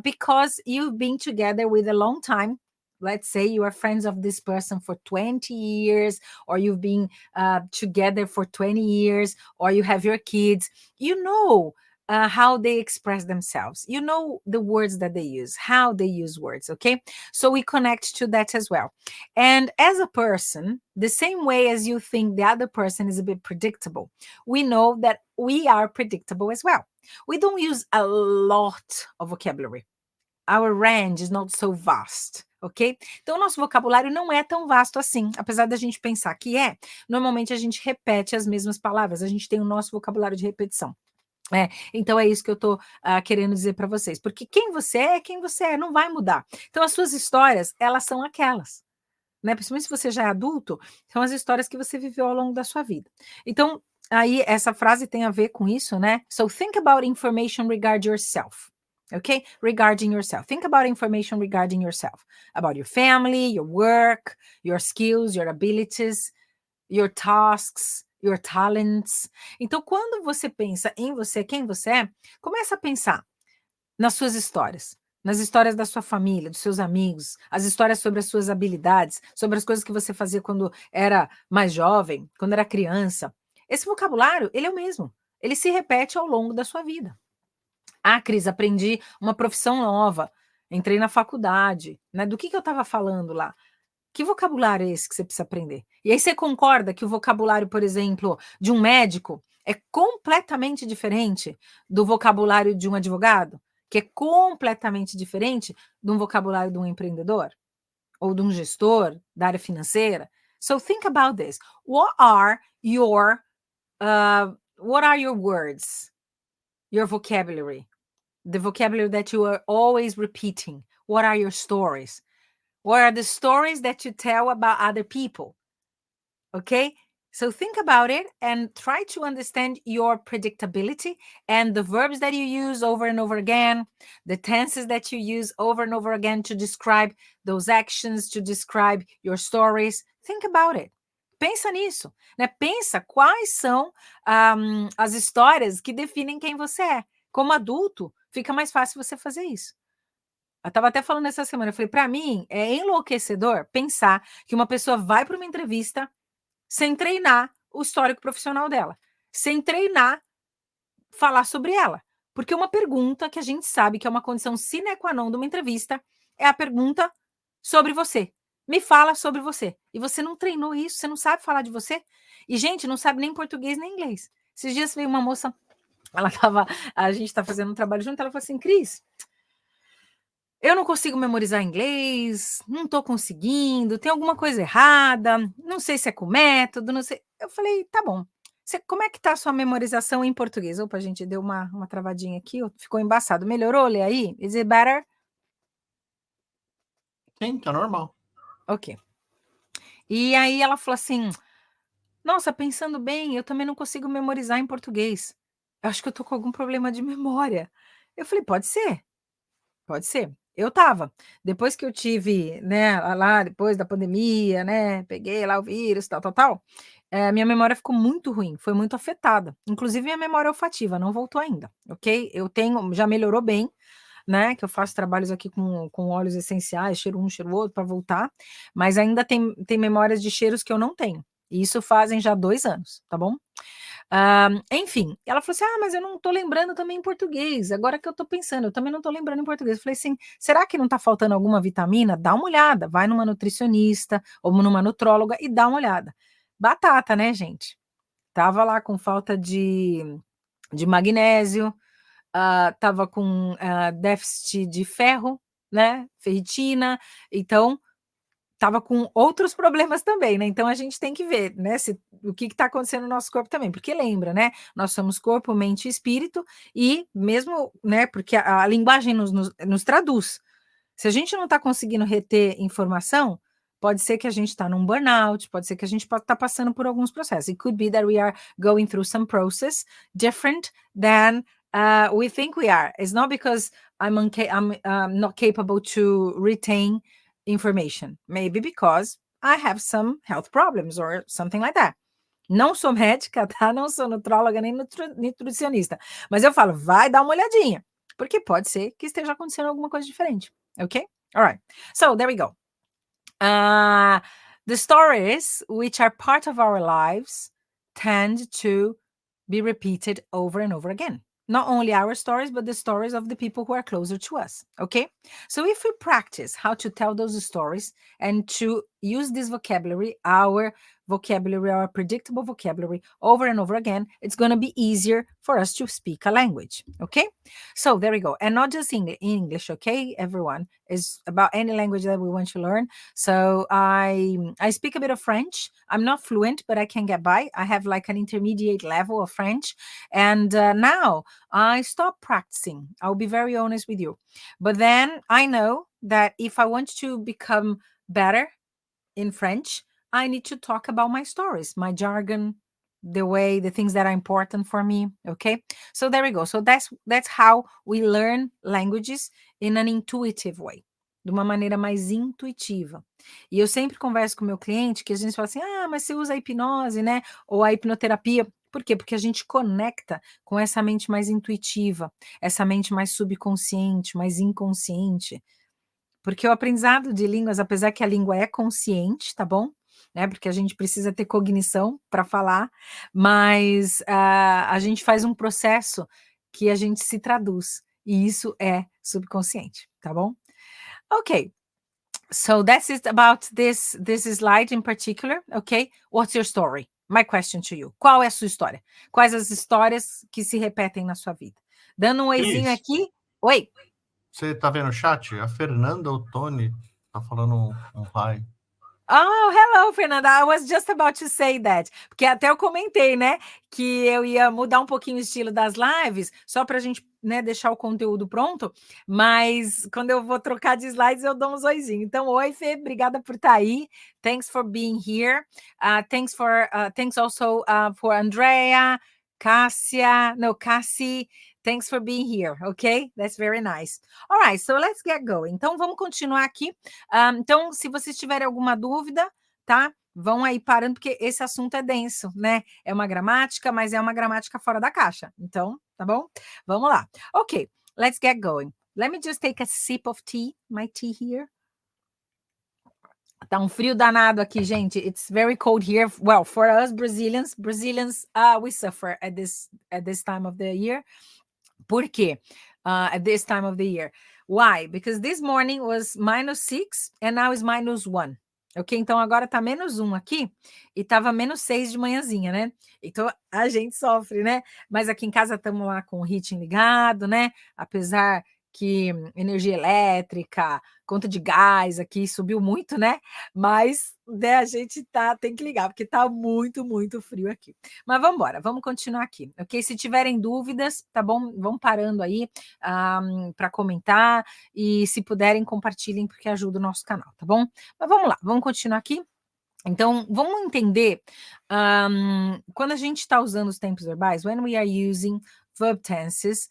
because you've been together with a long time. Let's say you are friends of this person for 20 years, or you've been together for 20 years, or you have your kids. You know how they express themselves. You know the words that they use, how they use words, okay? So we connect to that as well. And as a person, the same way as you think the other person is a bit predictable, we know that we are predictable as well. We don't use a lot of vocabulary. Our range is not so vast, ok? Então, nosso vocabulário não é tão vasto assim, apesar da gente pensar que é. Normalmente, a gente repete as mesmas palavras, a gente tem o nosso vocabulário de repetição. Então é isso que eu estou querendo dizer para vocês, porque quem você é, não vai mudar. Então as suas histórias, elas são aquelas, né? Principalmente se você já é adulto, são as histórias que você viveu ao longo da sua vida. Então, aí essa frase tem a ver com isso, né? So think about information regarding yourself. Okay? Regarding yourself. Think about information regarding yourself. About your family, your work, your skills, your abilities, your tasks, your talents. Então, quando você pensa em você, quem você é, começa a pensar nas suas histórias, nas histórias da sua família, dos seus amigos, as histórias sobre as suas habilidades, sobre as coisas que você fazia quando era mais jovem, quando era criança. Esse vocabulário, ele é o mesmo. Ele se repete ao longo da sua vida. Ah, Cris, aprendi uma profissão nova, entrei na faculdade, né? Do que eu estava falando lá? Que vocabulário é esse que você precisa aprender? E aí você concorda que o vocabulário, por exemplo, de um médico é completamente diferente do vocabulário de um advogado? Que é completamente diferente de um vocabulário de um empreendedor? Ou de um gestor da área financeira? So think about this. What are your words? Your vocabulary? The vocabulary that you are always repeating. What are your stories? What are the stories that you tell about other people? Okay? So think about it and try to understand your predictability and the verbs that you use over and over again, the tenses that you use over and over again to describe those actions, to describe your stories. Think about it. Pensa nisso, né? Pensa quais são as histórias que definem quem você é. Como adulto, fica mais fácil você fazer isso. Eu estava até falando essa semana, eu falei, para mim é enlouquecedor pensar que uma pessoa vai para uma entrevista sem treinar o histórico profissional dela, sem treinar falar sobre ela. Porque uma pergunta que a gente sabe que é uma condição sine qua non de uma entrevista é a pergunta sobre você. Me fala sobre você. E você não treinou isso, você não sabe falar de você. E, gente, não sabe nem português nem inglês. Esses dias veio uma moça, a gente está fazendo um trabalho junto, ela falou assim, Cris, eu não consigo memorizar inglês, não estou conseguindo, tem alguma coisa errada, não sei se é com o método, não sei. Eu falei, tá bom. Como é que tá a sua memorização em português? Opa, gente, deu uma travadinha aqui, ficou embaçado. Melhorou? Lê aí? Is it better? Sim, tá normal. Ok. E aí ela falou assim, nossa, pensando bem, eu também não consigo memorizar em português. Eu acho que eu tô com algum problema de memória. Eu falei, pode ser. Pode ser. Eu estava. Depois que eu tive, né, lá depois da pandemia, né, peguei lá o vírus, tal, minha memória ficou muito ruim, foi muito afetada. Inclusive minha memória olfativa não voltou ainda, ok? Já melhorou bem, né, que eu faço trabalhos aqui com óleos essenciais, cheiro um, cheiro outro, para voltar, mas ainda tem memórias de cheiros que eu não tenho. E isso fazem já 2 anos, tá bom? Enfim, ela falou assim: mas eu não tô lembrando também em português. Agora que eu tô pensando, eu também não tô lembrando em português. Eu falei assim: será que não tá faltando alguma vitamina? Dá uma olhada, vai numa nutricionista ou numa nutróloga e dá uma olhada. Batata, né, gente? Tava lá com falta de magnésio, tava com déficit de ferro, né? Ferritina. Então, estava com outros problemas também, né? Então a gente tem que ver, né, o que está acontecendo no nosso corpo também, porque lembra, né? Nós somos corpo, mente e espírito, e mesmo, né, porque a linguagem nos traduz. Se a gente não está conseguindo reter informação, pode ser que a gente está num burnout, pode ser que a gente pode estar passando por alguns processos. It could be that we are going through some process different than we think we are. It's not because I'm not capable to retain information. Maybe because I have some health problems or something like that. Não sou médica, tá? Não sou nutróloga nem nutricionista. Mas eu falo, vai dar uma olhadinha. Porque pode ser que esteja acontecendo alguma coisa diferente. Okay? All right. So there we go. The stories which are part of our lives tend to be repeated over and over again. Not only our stories, but the stories of the people who are closer to us. Okay? So if we practice how to tell those stories and to use this vocabulary, our predictable vocabulary over and over again, it's going to be easier for us to speak a language. Okay? So there we go. And not just English, okay, everyone? Is about any language that we want to learn. So I speak a bit of French. I'm not fluent, but I can get by. I have like an intermediate level of French. And now I stopped practicing. I'll be very honest with you. But then I know that if I want to become better in French, I need to talk about my stories, my jargon, the things that are important for me. Okay, so there we go. So that's how we learn languages in an intuitive way, de uma maneira mais intuitiva. E eu sempre converso com o meu cliente que a gente fala assim, mas você usa a hipnose, né? Ou a hipnoterapia. Por quê? Porque a gente conecta com essa mente mais intuitiva, essa mente mais subconsciente, mais inconsciente. Porque o aprendizado de línguas, apesar que a língua é consciente, tá bom? Né? Porque a gente precisa ter cognição para falar, mas a gente faz um processo que a gente se traduz, e isso é subconsciente, tá bom? Ok. So that's it about this slide in particular, okay? What's your story? My question to you. Qual é a sua história? Quais as histórias que se repetem na sua vida? Dando um oizinho aqui. Oi. Você tá vendo o chat? A Fernanda Ottoni tá falando um hi. Oh, hello, Fernanda. I was just about to say that. Porque até eu comentei, né, que eu ia mudar um pouquinho o estilo das lives, só para a gente, né, deixar o conteúdo pronto, mas quando eu vou trocar de slides, eu dou uns oizinhos. Então, oi, Fê, obrigada por estar aí. Thanks for being here. Thanks also for Andrea, Cassie. Thanks for being here, okay? That's very nice. All right, so let's get going. Então, vamos continuar aqui. Então, se vocês tiverem alguma dúvida, tá? Vão aí parando, porque esse assunto é denso, né? É uma gramática, mas é uma gramática fora da caixa. Então, tá bom? Vamos lá. Ok, let's get going. Let me just take a sip of tea, my tea here. Tá um frio danado aqui, gente. It's very cold here. Well, for us Brazilians, we suffer at this time of the year. Por quê? At this time of the year. Why? Because this morning was -6 and now is -1. Ok? Então agora tá -1 aqui e tava -6 de manhãzinha, né? Então a gente sofre, né? Mas aqui em casa estamos lá com o heating ligado, né? Apesar que energia elétrica, conta de gás aqui subiu muito, né? Mas né, a gente tem que ligar, porque tá muito, muito frio aqui. Mas vamos embora, vamos continuar aqui, ok? Se tiverem dúvidas, tá bom? Vão parando aí para comentar e se puderem, compartilhem, porque ajuda o nosso canal, tá bom? Mas vamos lá, vamos continuar aqui. Então, vamos entender quando a gente está usando os tempos verbais, when we are using verb tenses,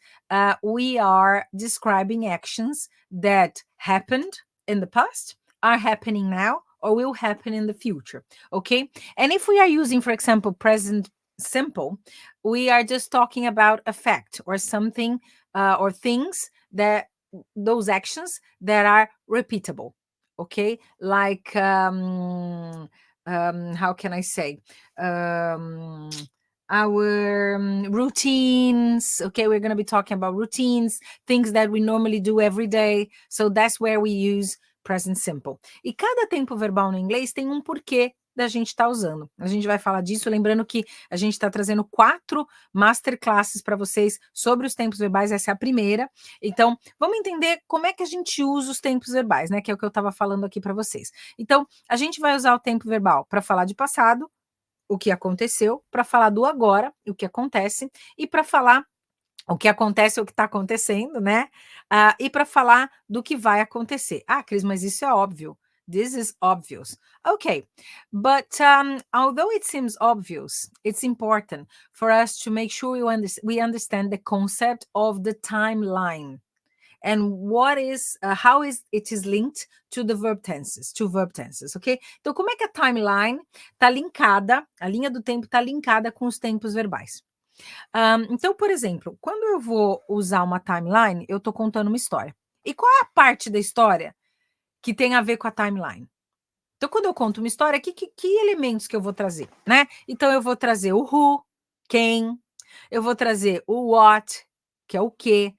we are describing actions that happened in the past, are happening now, or will happen in the future, okay? And if we are using, for example, present simple, we are just talking about a fact or something or things that, those actions that are repeatable, okay? Like, how can I say? Our routines, okay? We're going to be talking about routines, things that we normally do every day. So that's where we use present simple. E cada tempo verbal no inglês tem um porquê da gente estar usando. A gente vai falar disso, lembrando que a gente está trazendo 4 masterclasses para vocês sobre os tempos verbais, essa é a primeira. Então, vamos entender como é que a gente usa os tempos verbais, né? Que é o que eu estava falando aqui para vocês. Então, a gente vai usar o tempo verbal para falar de passado, o que aconteceu, para falar do agora, o que acontece, e para falar o que acontece, o que está acontecendo, né? E para falar do que vai acontecer. Ah, Cris, mas isso é óbvio. This is obvious. Okay, but although it seems obvious, it's important for us to make sure we understand the concept of the timeline and how it is linked to the verb tenses, ok? Então, como é que a timeline está linkada, a linha do tempo está linkada com os tempos verbais? Então, por exemplo, quando eu vou usar uma timeline, eu estou contando uma história. E qual é a parte da história que tem a ver com a timeline? Então, quando eu conto uma história, que elementos que eu vou trazer, né? Então, eu vou trazer o who, quem, eu vou trazer o what, que é o quê,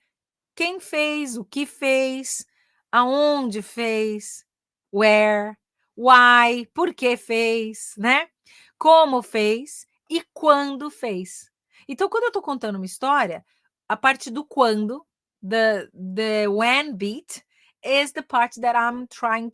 quem fez, o que fez, aonde fez, where, why, por que fez, né? Como fez e quando fez. Então, quando eu estou contando uma história, a parte do quando, the when bit, is the part that I'm trying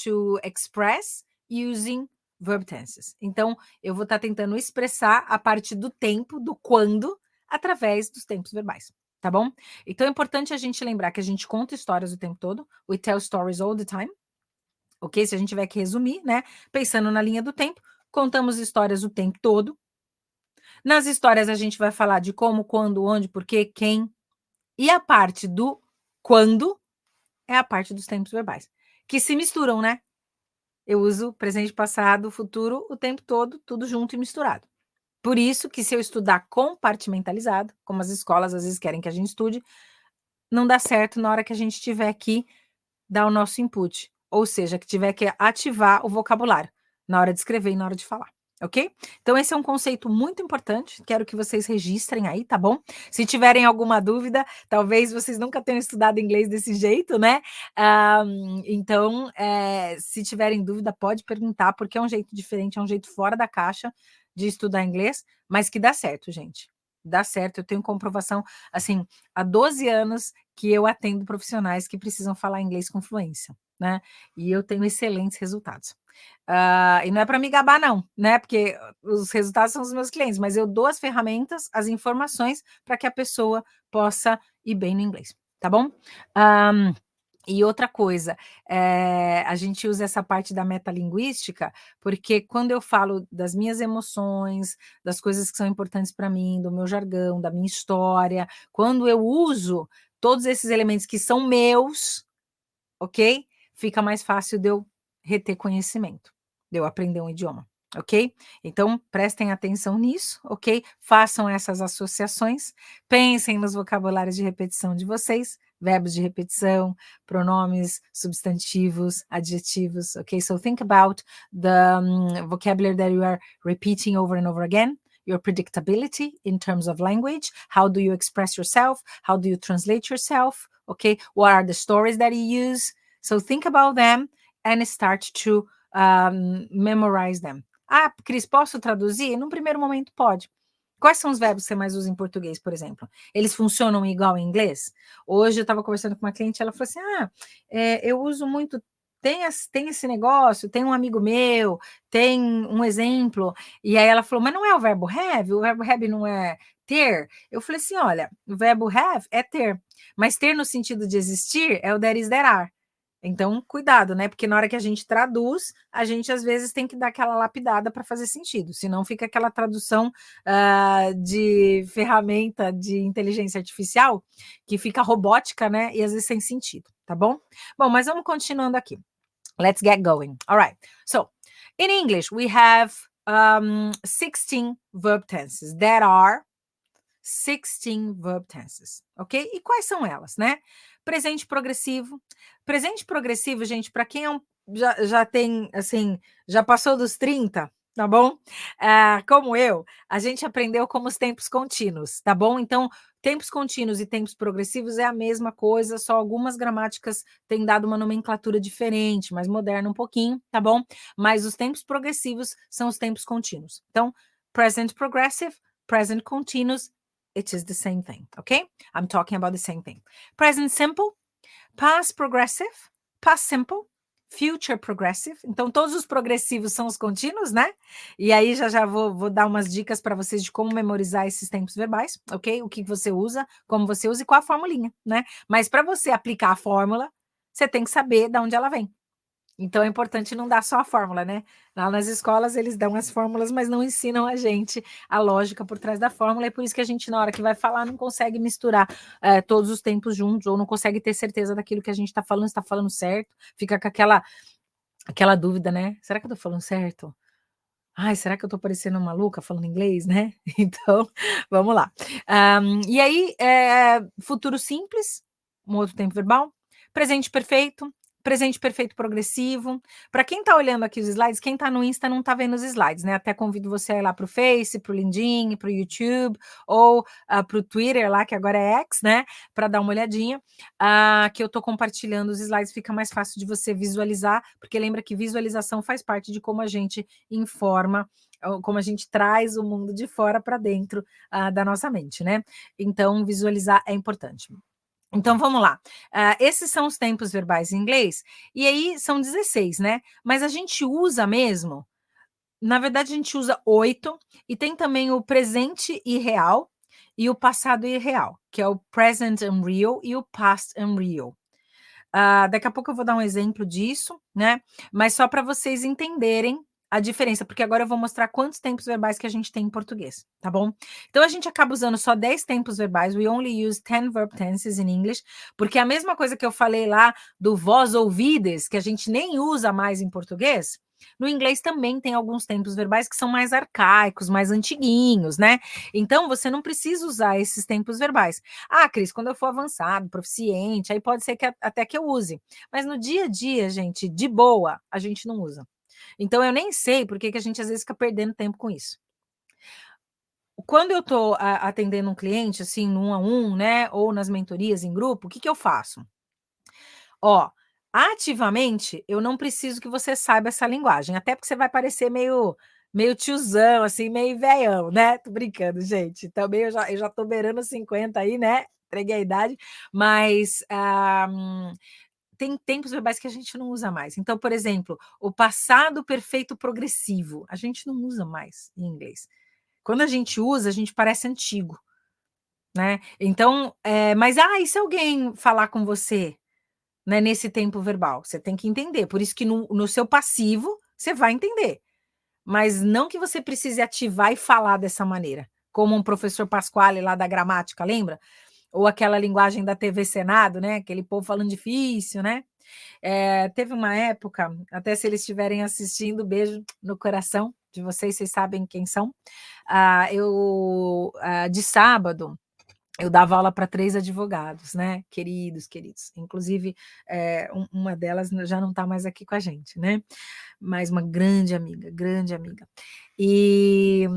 to express using verb tenses. Então, eu vou estar tentando expressar a parte do tempo, do quando, através dos tempos verbais, tá bom? Então, é importante a gente lembrar que a gente conta histórias o tempo todo. We tell stories all the time. Ok? Se a gente tiver que resumir, né? Pensando na linha do tempo, contamos histórias o tempo todo. Nas histórias, a gente vai falar de como, quando, onde, porquê, quem. E a parte do quando é a parte dos tempos verbais, que se misturam, né? Eu uso presente, passado, futuro o tempo todo, tudo junto e misturado. Por isso que se eu estudar compartimentalizado, como as escolas às vezes querem que a gente estude, não dá certo na hora que a gente tiver que dar o nosso input, ou seja, que tiver que ativar o vocabulário na hora de escrever e na hora de falar, ok? Então esse é um conceito muito importante, quero que vocês registrem aí, tá bom? Se tiverem alguma dúvida, talvez vocês nunca tenham estudado inglês desse jeito, né? Então, se tiverem dúvida, pode perguntar, porque é um jeito diferente, é um jeito fora da caixa de estudar inglês, mas que dá certo, gente. Dá certo, eu tenho comprovação, assim, há 12 anos que eu atendo profissionais que precisam falar inglês com fluência, né? E eu tenho excelentes resultados. E não é para me gabar, não, né? Porque os resultados são os meus clientes, mas eu dou as ferramentas, as informações para que a pessoa possa ir bem no inglês, tá bom? E outra coisa, a gente usa essa parte da metalinguística, porque quando eu falo das minhas emoções, das coisas que são importantes para mim, do meu jargão, da minha história, quando eu uso todos esses elementos que são meus, ok? Fica mais fácil de eu reter conhecimento, de eu aprender um idioma, ok? Então, prestem atenção nisso, ok? Façam essas associações, pensem nos vocabulários de repetição de vocês, verbos de repetição, pronomes, substantivos, adjetivos, ok? So think about the vocabulary that you are repeating over and over again, your predictability in terms of language, how do you express yourself, how do you translate yourself, okay? What are the stories that you use? So think about them and start to memorize them. Ah, Cris, posso traduzir? Num primeiro momento, pode. Quais são os verbos que você mais usa em português, por exemplo? Eles funcionam igual em inglês? Hoje eu estava conversando com uma cliente, ela falou assim, eu uso muito, tem esse negócio, tem um amigo meu, tem um exemplo, e aí ela falou, mas não é o verbo have não é ter? Eu falei assim, olha, o verbo have é ter, mas ter no sentido de existir é o there is, there are. Então, cuidado, né? Porque na hora que a gente traduz, a gente às vezes tem que dar aquela lapidada para fazer sentido, senão fica aquela tradução de ferramenta de inteligência artificial que fica robótica, né? E às vezes sem sentido, tá bom? Bom, mas vamos continuando aqui. Let's get going. All right. So, in English, we have 16 verb tenses. There are 16 verb tenses, ok? E quais são elas, né? Presente progressivo. Presente progressivo, gente, para quem já tem, assim, já passou dos 30, tá bom? Como eu, a gente aprendeu como os tempos contínuos, tá bom? Então, tempos contínuos e tempos progressivos é a mesma coisa, só algumas gramáticas têm dado uma nomenclatura diferente, mais moderna um pouquinho, tá bom? Mas os tempos progressivos são os tempos contínuos. Então, present progressive, present continuous, it is the same thing, okay? I'm talking about the same thing. Present simple, past progressive, past simple, future progressive. Então, todos os progressivos são os contínuos, né? E aí já vou dar umas dicas para vocês de como memorizar esses tempos verbais, ok? O que você usa, como você usa e qual a formulinha, né? Mas para você aplicar a fórmula, você tem que saber de onde ela vem. Então é importante não dar só a fórmula, né? Lá nas escolas eles dão as fórmulas, mas não ensinam a gente a lógica por trás da fórmula, e por isso que a gente, na hora que vai falar, não consegue misturar todos os tempos juntos, ou não consegue ter certeza daquilo que a gente está falando, se está falando certo, fica com aquela dúvida, né? Será que eu tô falando certo? Ai, será que eu tô parecendo uma maluca falando inglês, né? Então, vamos lá. E aí, futuro simples, um outro tempo verbal, presente perfeito progressivo. Para quem está olhando aqui os slides, quem está no Insta não está vendo os slides, né? Até convido você a ir lá para o Face, para o LinkedIn, para o YouTube, ou para o Twitter lá, que agora é X, né? Para dar uma olhadinha, que eu estou compartilhando os slides, fica mais fácil de você visualizar, porque lembra que visualização faz parte de como a gente informa, como a gente traz o mundo de fora para dentro da nossa mente, né? Então, visualizar é importante. Então, vamos lá. Esses são os tempos verbais em inglês, e aí são 16, né? Mas a gente usa mesmo, na verdade, a gente usa 8, e tem também o presente irreal e o passado irreal, que é o present unreal e o past unreal. Daqui a pouco eu vou dar um exemplo disso, né? Mas só para vocês entenderem a diferença, porque agora eu vou mostrar quantos tempos verbais que a gente tem em português, tá bom? Então a gente acaba usando só 10 tempos verbais, we only use 10 verb tenses in English, porque a mesma coisa que eu falei lá do vós ouvides, que a gente nem usa mais em português, no inglês também tem alguns tempos verbais que são mais arcaicos, mais antiguinhos, né? Então você não precisa usar esses tempos verbais. Cris, quando eu for avançado, proficiente, aí pode ser que até que eu use. Mas no dia a dia, gente, de boa, a gente não usa. Então eu nem sei por que a gente às vezes fica perdendo tempo com isso. Quando eu estou atendendo um cliente, assim, no 1 a 1, né, ou nas mentorias em grupo, o que eu faço? Ativamente, eu não preciso que você saiba essa linguagem, até porque você vai parecer meio tiozão, assim, meio velhão, né? Tô brincando, gente. Também eu já tô beirando 50 aí, né? Entreguei a idade, mas tem tempos verbais que a gente não usa mais. Então, por exemplo, o passado perfeito progressivo, a gente não usa mais em inglês. Quando a gente usa, a gente parece antigo, né? Então, mas e se alguém falar com você, né, nesse tempo verbal? Você tem que entender. Por isso que no seu passivo, você vai entender. Mas não que você precise ativar e falar dessa maneira, como um professor Pasquale lá da gramática, lembra? Ou aquela linguagem da TV Senado, né? Aquele povo falando difícil, né? Teve uma época, até se eles estiverem assistindo, beijo no coração de vocês sabem quem são. De sábado, eu dava aula para 3 advogados, né? Queridos. Inclusive, uma delas já não está mais aqui com a gente, né? Mas uma grande amiga. E,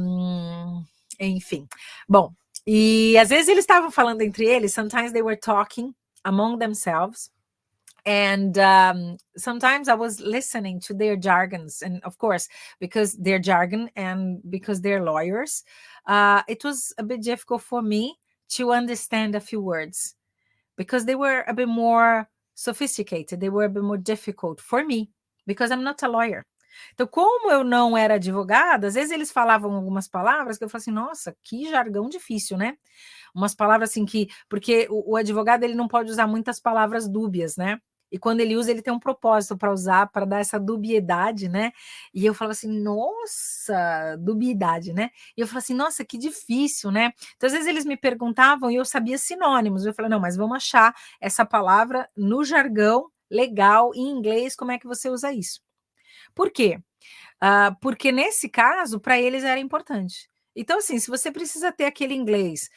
enfim. Bom, e às vezes eles estavam falando entre eles, sometimes they were talking among themselves, and sometimes I was listening to their jargons, and of course, because their jargon and because they're lawyers, it was a bit difficult for me to understand a few words because they were a bit more sophisticated, they were a bit more difficult for me because I'm not a lawyer. Então, como eu não era advogada, às vezes eles falavam algumas palavras que eu falava assim, nossa, que jargão difícil, né? Umas palavras assim porque o advogado ele não pode usar muitas palavras dúbias, né? E quando ele usa, ele tem um propósito para usar, para dar essa dubiedade, né? E eu falo assim, nossa, dubiedade, né? E eu falo assim, nossa, que difícil, né? Então, às vezes eles me perguntavam e eu sabia sinônimos. Eu falei, não, mas vamos achar essa palavra no jargão legal, em inglês, como é que você usa isso? Por quê? Porque nesse caso, para eles era importante. Então, assim, se você precisa ter aquele inglês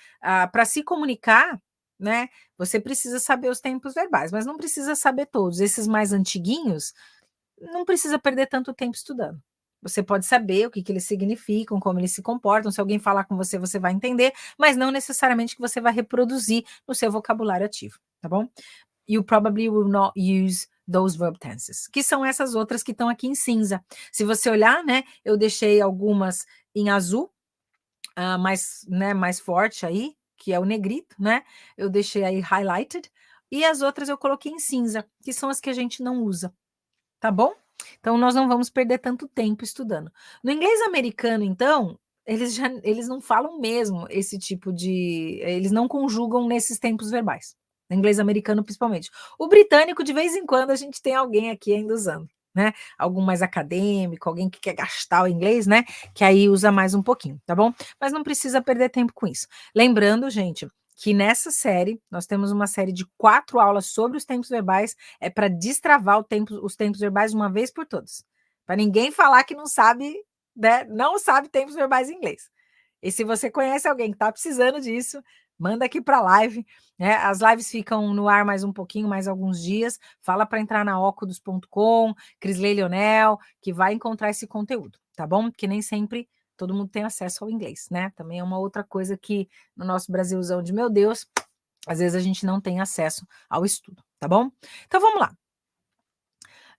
para se comunicar, né? Você precisa saber os tempos verbais, mas não precisa saber todos. Esses mais antiguinhos, não precisa perder tanto tempo estudando, Você pode saber o que eles significam, como eles se comportam. Se alguém falar com você, você vai entender, mas não necessariamente que você vai reproduzir no seu vocabulário ativo, tá bom? You probably will not use those verb tenses, que são essas outras que estão aqui em cinza. Se você olhar, né, eu deixei algumas em azul, mais forte aí, que é o negrito, né? Eu deixei aí highlighted, e as outras eu coloquei em cinza, que são as que a gente não usa, tá bom? Então nós não vamos perder tanto tempo estudando. No inglês americano, então, eles não falam mesmo esse tipo de, eles não conjugam nesses tempos verbais. No inglês americano, principalmente. O britânico, de vez em quando, a gente tem alguém aqui ainda usando, né? Algum mais acadêmico, alguém que quer gastar o inglês, né? Que aí usa mais um pouquinho, tá bom? Mas não precisa perder tempo com isso. Lembrando, gente, que nessa série, nós temos uma série de 4 aulas sobre os tempos verbais, é para destravar os tempos verbais de uma vez por todas. Para ninguém falar que não sabe, né? Não sabe tempos verbais em inglês. E se você conhece alguém que está precisando disso, manda aqui para a live, né? As lives ficam no ar mais um pouquinho, mais alguns dias. Fala para entrar na ocudos.com, Crisley Leonel, que vai encontrar esse conteúdo, tá bom? Porque nem sempre todo mundo tem acesso ao inglês, né? Também é uma outra coisa que no nosso Brasilzão de meu Deus, às vezes a gente não tem acesso ao estudo, tá bom? Então vamos lá.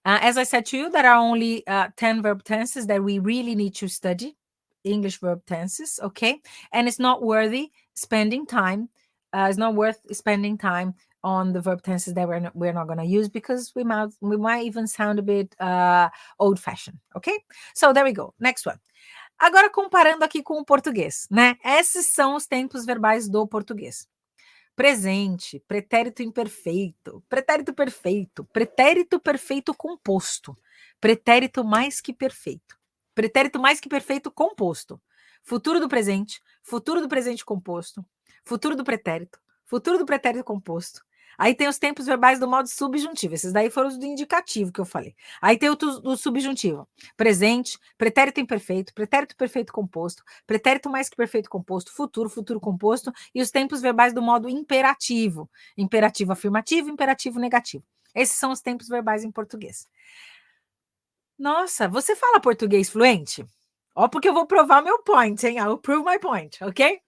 As I said to you, there are only 10 verb tenses that we really need to study. English verb tenses, okay? And it's not worthy spending time. It's not worth spending time on the verb tenses that we're not going to use because we might even sound a bit old-fashioned, okay? So there we go. Next one. Agora comparando aqui com o português, né? Esses são os tempos verbais do português. Presente, pretérito imperfeito, pretérito perfeito, pretérito perfeito composto, pretérito mais que perfeito, pretérito mais que perfeito composto, futuro do presente composto, futuro do pretérito composto. Aí tem os tempos verbais do modo subjuntivo. Esses daí foram os do indicativo que eu falei. Aí tem o do subjuntivo. Presente, pretérito imperfeito, pretérito perfeito composto, pretérito mais que perfeito composto, futuro composto e os tempos verbais do modo imperativo. Imperativo afirmativo, imperativo negativo. Esses são os tempos verbais em português. Nossa, você fala português fluente? Ó, porque eu vou provar meu point, hein? I'll prove my point, ok?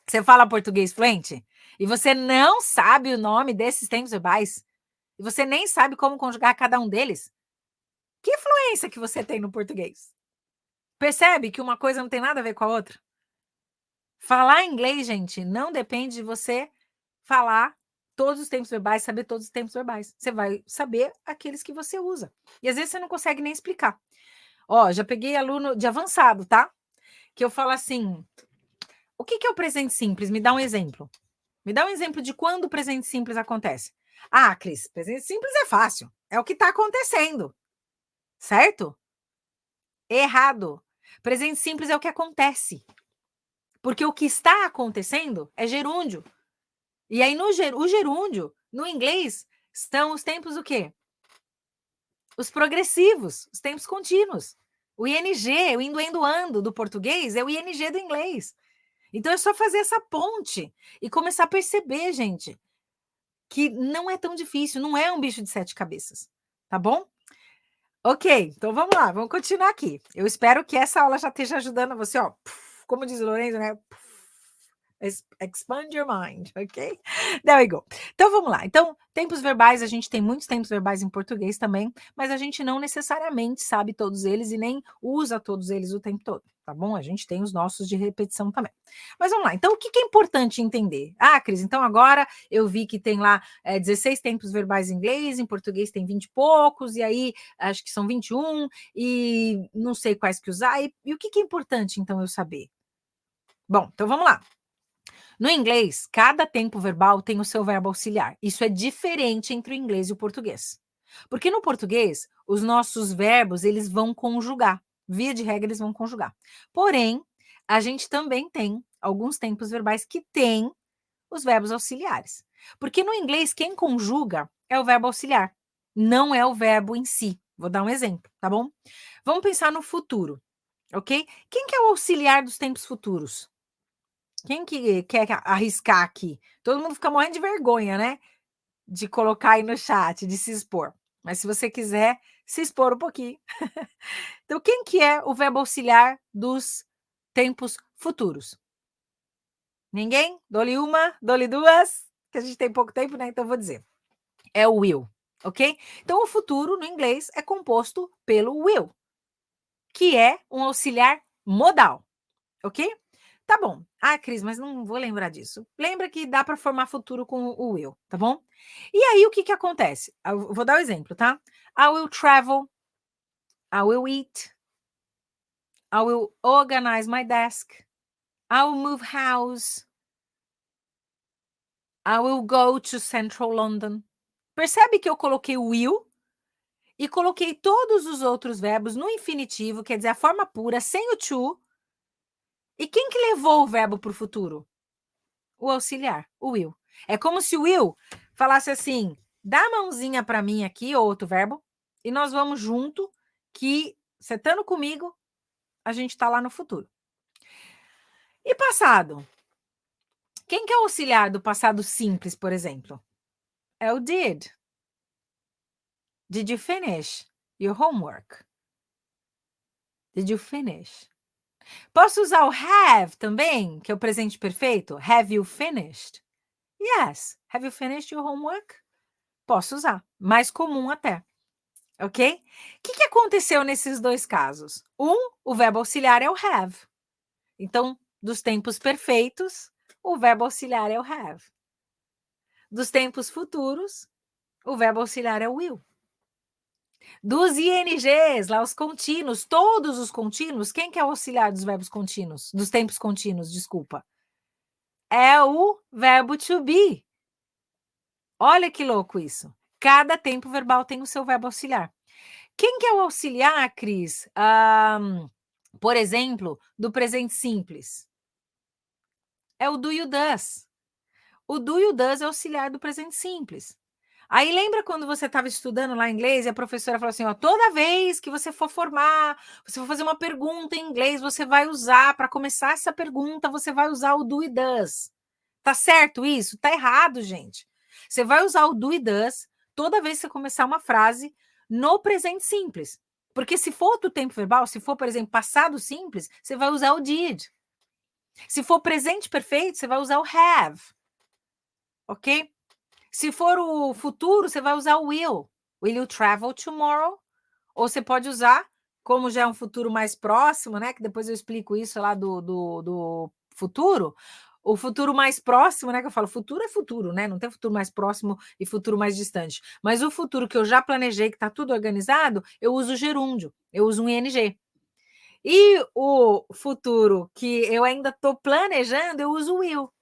Você fala português fluente? E você não sabe o nome desses tempos verbais? E você nem sabe como conjugar cada um deles? Que fluência que você tem no português? Percebe que uma coisa não tem nada a ver com a outra? Falar inglês, gente, não depende de você falar todos os tempos verbais, saber todos os tempos verbais. Você vai saber aqueles que você usa. E às vezes você não consegue nem explicar. Ó, já peguei aluno de avançado, tá? Que eu falo assim, o que é o presente simples? Me dá um exemplo. Me dá um exemplo de quando o presente simples acontece. Ah, Cris, presente simples é fácil. É o que está acontecendo. Certo? Errado. Presente simples é o que acontece. Porque o que está acontecendo é gerúndio. E aí, o gerúndio, no inglês, estão os tempos o quê? Os progressivos, os tempos contínuos. O ING, o indo, endo, ando do português é o ING do inglês. Então é só fazer essa ponte e começar a perceber, gente, que não é tão difícil, não é um bicho de 7 cabeças, tá bom? Ok, então vamos lá, vamos continuar aqui. Eu espero que essa aula já esteja ajudando você, ó, como diz o Lourenço, né? Expand your mind, ok? There we go. Então vamos lá. Então, tempos verbais, a gente tem muitos tempos verbais em português também, mas a gente não necessariamente sabe todos eles e nem usa todos eles o tempo todo, tá bom? A gente tem os nossos de repetição também. Mas vamos lá. Então, o que é importante entender? Ah, Cris, então agora eu vi que tem lá 16 tempos verbais em inglês, em português tem 20 e poucos, e aí acho que são 21, e não sei quais que usar. E o que é importante, então, eu saber? Bom, então vamos lá. No inglês, cada tempo verbal tem o seu verbo auxiliar. Isso é diferente entre o inglês e o português. Porque no português, os nossos verbos, eles vão conjugar. Via de regra, eles vão conjugar. Porém, a gente também tem alguns tempos verbais que têm os verbos auxiliares. Porque no inglês, quem conjuga é o verbo auxiliar, não é o verbo em si. Vou dar um exemplo, tá bom? Vamos pensar no futuro, ok? Quem que é o auxiliar dos tempos futuros? Quem que quer arriscar aqui? Todo mundo fica morrendo de vergonha, né? De colocar aí no chat, de se expor. Mas se você quiser se expor um pouquinho, Então, quem que é o verbo auxiliar dos tempos futuros? Ninguém? Dou-lhe uma, dou-lhe duas, que a gente tem pouco tempo, né? Então, vou dizer. É o will, ok? Então, o futuro, no inglês, é composto pelo will, que é um auxiliar modal, ok? Tá bom. Ah, Cris, mas não vou lembrar disso. Lembra que dá para formar futuro com o will, tá bom? E aí, o que acontece? Eu vou dar o exemplo, tá? I will travel. I will eat. I will organize my desk. I will move house. I will go to Central London. Percebe que eu coloquei o will e coloquei todos os outros verbos no infinitivo, quer dizer, a forma pura, sem o to. E quem que levou o verbo para o futuro? O auxiliar, o will. É como se o will falasse assim, dá a mãozinha para mim aqui, ou outro verbo, e nós vamos junto, que, você estando comigo, a gente está lá no futuro. E passado? Quem que é o auxiliar do passado simples, por exemplo? É o did. Did you finish your homework? Did you finish? Posso usar o have também, que é o presente perfeito? Have you finished? Yes. Have you finished your homework? Posso usar. Mais comum até. Ok? O que aconteceu nesses dois casos? O verbo auxiliar é o have. Então, dos tempos perfeitos, o verbo auxiliar é o have. Dos tempos futuros, o verbo auxiliar é o will. Dos INGs, lá os contínuos, todos os contínuos, quem que é o auxiliar dos verbos contínuos? Dos tempos contínuos, desculpa. É o verbo to be. Olha que louco isso. Cada tempo verbal tem o seu verbo auxiliar. Quem que é o auxiliar, Cris? Por exemplo, do presente simples. É o do you does. O do you does é auxiliar do presente simples. Aí lembra quando você estava estudando lá inglês e a professora falou assim, ó, toda vez que você for formar, você for fazer uma pergunta em inglês, você vai usar, para começar essa pergunta, você vai usar o do e does. Tá certo isso? Tá errado, gente. Você vai usar o do e does toda vez que você começar uma frase no presente simples. Porque se for do tempo verbal, se for, por exemplo, passado simples, você vai usar o did. Se for presente perfeito, você vai usar o have. Ok? Se for o futuro, você vai usar o will. Will you travel tomorrow? Ou você pode usar, como já é um futuro mais próximo, né? Que depois eu explico isso lá do futuro. O futuro mais próximo, né? Que eu falo, futuro é futuro, né? Não tem futuro mais próximo e futuro mais distante. Mas o futuro que eu já planejei, que está tudo organizado, eu uso o gerúndio, eu uso um ing. E o futuro que eu ainda estou planejando, eu uso o will.